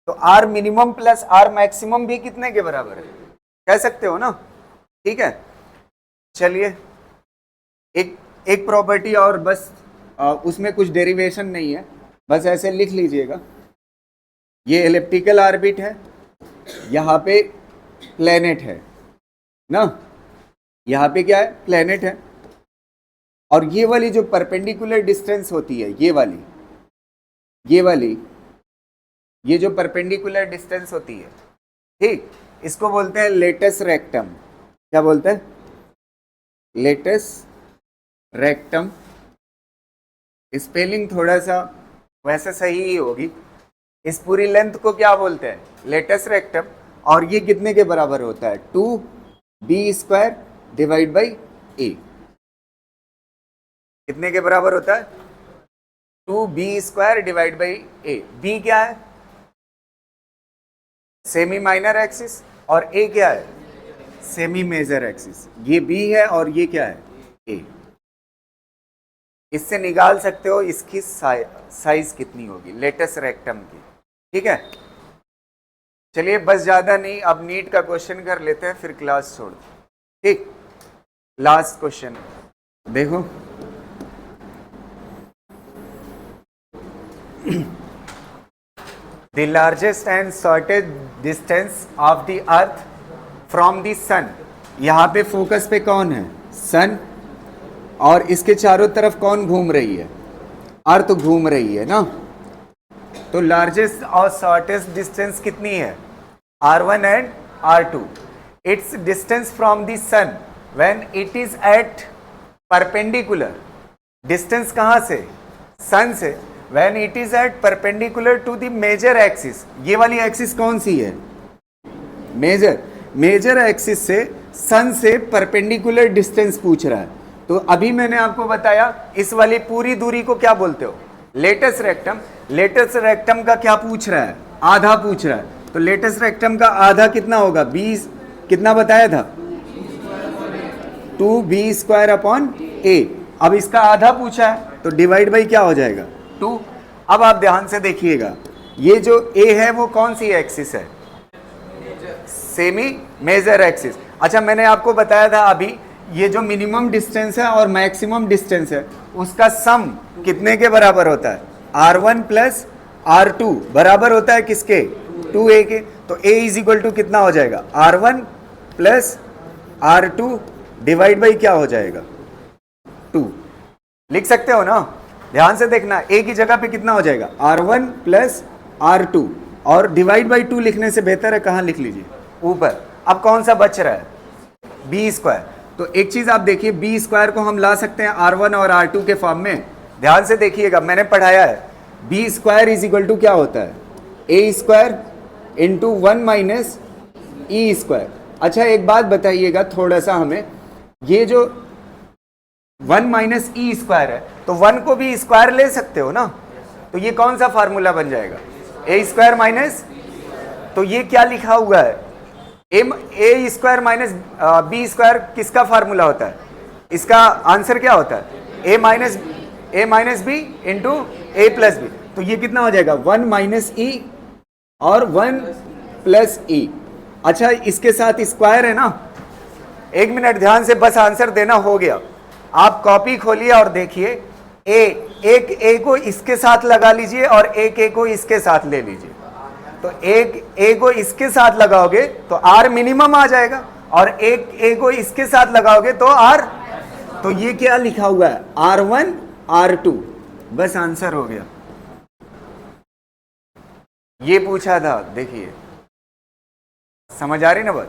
तो r minimum plus r maximum भी कितने के बराबर है, कह सकते हो ना, ठीक है। चलिए एक प्रॉपर्टी और बस, उसमें कुछ डेरिवेशन नहीं है, बस ऐसे लिख लीजिएगा। ये एलिप्टिकल ऑर्बिट है, यहाँ पे प्लेनेट है ना, यहाँ पे क्या है प्लेनेट है, और ये वाली जो परपेंडिकुलर डिस्टेंस होती है, ये वाली ये जो परपेंडिकुलर डिस्टेंस होती है, ठीक, इसको बोलते हैं लेटस रेक्टम। क्या बोलते हैं? Latus rectum. स्पेलिंग थोड़ा सा वैसे सही ही होगी। इस पूरी लेंथ को क्या बोलते हैं? Latus rectum. और ये कितने के बराबर होता है? 2b² डिवाइड बाई ए। कितने के बराबर होता है? 2b² divide by A. B क्या है? Semi minor axis. और ए क्या है? Semi major axis. ये बी है और ये क्या है? ए। इससे निकाल सकते हो इसकी साइज कितनी होगी लेटस रेक्टम की। ठीक है, चलिए बस ज्यादा नहीं, अब नीट का क्वेश्चन कर लेते हैं, फिर क्लास छोड़ दो। ठीक, लास्ट क्वेश्चन देखो। The largest and shortest distance of the earth from the sun. यहां पे फोकस पे कौन है? सन। और इसके चारों तरफ कौन घूम रही है? अर्थ घूम रही है ना। तो लार्जेस्ट और शॉर्टेस्ट डिस्टेंस कितनी है? R1 and R2। It's distance from the sun when it is at perpendicular. Distance कहां से? सन से। When it is at perpendicular to the major axis. ये वाली एक्सिस कौन सी है? मेजर। मेजर एक्सिस से सन से परपेंडिकुलर डिस्टेंस पूछ रहा है। तो अभी मैंने आपको बताया इस वाली पूरी दूरी को क्या बोलते हो? Latus rectum. लेटस रेक्टम का क्या पूछ रहा है? आधा पूछ रहा है। तो लेटस रेक्टम का आधा कितना होगा? 20 कितना बताया था? 2b² अपॉन ए। अब इसका आधा पूछा है तो डिवाइड बाई क्या हो जाएगा? 2। अब आप ध्यान से देखिएगा, ये जो ए है वो कौन सी एक्सिस है? Semi major axis. अच्छा, मैंने आपको बताया था अभी ये जो मिनिमम डिस्टेंस है और मैक्सिमम डिस्टेंस है उसका सम कितने के बराबर होता है? R1 प्लस R2 बराबर होता है किसके? 2a के। तो a इज इक्वल टू कितना हो जाएगा? R1 plus R2 divide by क्या हो जाएगा? 2। लिख सकते हो ना? ध्यान से देखना, a की जगह पे कितना हो जाएगा? R1 प्लस R2 और डिवाइड बाई 2 लिखने से बेहतर है कहाँ लिख लीजिए? ऊपर। अब कौन सा बच रहा है? b²। तो एक चीज आप देखिए, b² को हम ला सकते हैं R1 और R2 के फॉर्म में। ध्यान से देखिएगा, मैंने पढ़ाया है b² इज इक्वल टू क्या होता है? a² into 1 minus e²। अच्छा एक बात बताइएगा थोड़ा सा हमें, ये जो 1 माइनस e² है तो 1 को भी स्क्वायर ले सकते हो ना। तो ये कौन सा फार्मूला बन जाएगा? a² माइनस, तो ये क्या लिखा हुआ है? a² माइनस b² किसका फार्मूला होता है? इसका आंसर क्या होता है? a minus b into a plus B. तो ये कितना हो जाएगा? 1 माइनस e और 1 प्लस e। अच्छा, इसके साथ स्क्वायर है ना। एक मिनट ध्यान से बस आंसर देना हो गया। आप कॉपी खोलिए और देखिए, एक a को इसके साथ लगा लीजिए और एक a को इसके साथ ले लीजिए। तो एक a को इसके साथ लगाओगे तो r मिनिमम आ जाएगा और एक a को इसके साथ लगाओगे तो r। तो ये क्या लिखा हुआ है? R1 R2। बस आंसर हो गया। ये पूछा था, देखिए समझ आ रही ना बात?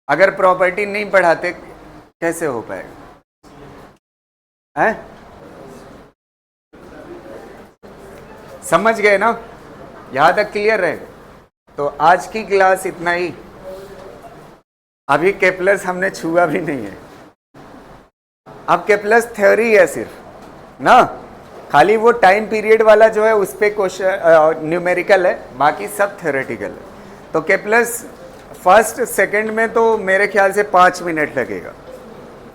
अगर प्रॉपर्टी नहीं पढ़ाते कैसे हो पाएगा? हैं? समझ गए ना? यहां तक क्लियर रहेगा? तो आज की क्लास इतना ही। अभी केपलर्स हमने छुआ भी नहीं है। अब केपलर्स थ्योरी है सिर्फ ना, खाली वो टाइम पीरियड वाला जो है उस पे क्वेश्चन न्यूमेरिकल है, बाकी सब थ्योरेटिकल है। तो केपलर्स फर्स्ट सेकंड में तो मेरे ख्याल से 5 मिनट लगेगा,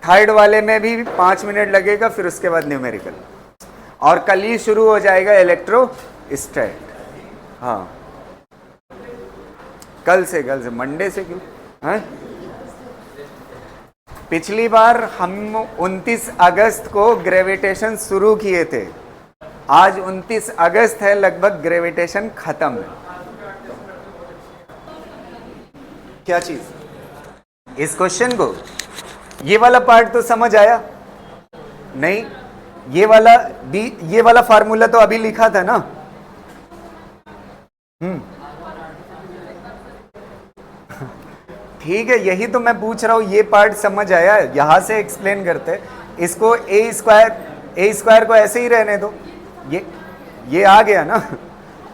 थर्ड वाले में भी 5 मिनट लगेगा, फिर उसके बाद न्यूमेरिकल। और कल ही शुरू हो जाएगा इलेक्ट्रोस्टैट। हाँ, कल से मंडे से क्यों? हाँ? पिछली बार हम 29 अगस्त को ग्रेविटेशन शुरू किए थे, आज 29 अगस्त है, लगभग ग्रेविटेशन खत्म है। क्या चीज? इस क्वेश्चन को, ये वाला पार्ट तो समझ आया नहीं? ये वाला फार्मूला तो अभी लिखा था ना। ठीक है, यही तो मैं पूछ रहा हूँ, ये पार्ट समझ आया, यहाँ से एक्सप्लेन करते इसको। ए स्क्वायर को ऐसे ही रहने दो, ये आ गया ना।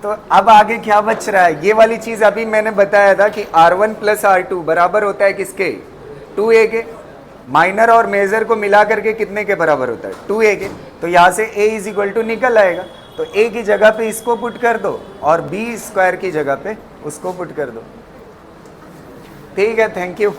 तो अब आगे क्या बच रहा है, ये वाली चीज अभी मैंने बताया था कि R1 प्लस R2 बराबर होता है किसके, 2a के। माइनर और मेजर को मिला करके कितने के बराबर होता है, 2a के। तो यहाँ से a इज इक्वल टू निकल आएगा, तो a की जगह पे इसको पुट कर दो और b स्क्वायर की जगह पे उसको पुट कर दो। ठीक है, थैंक यू।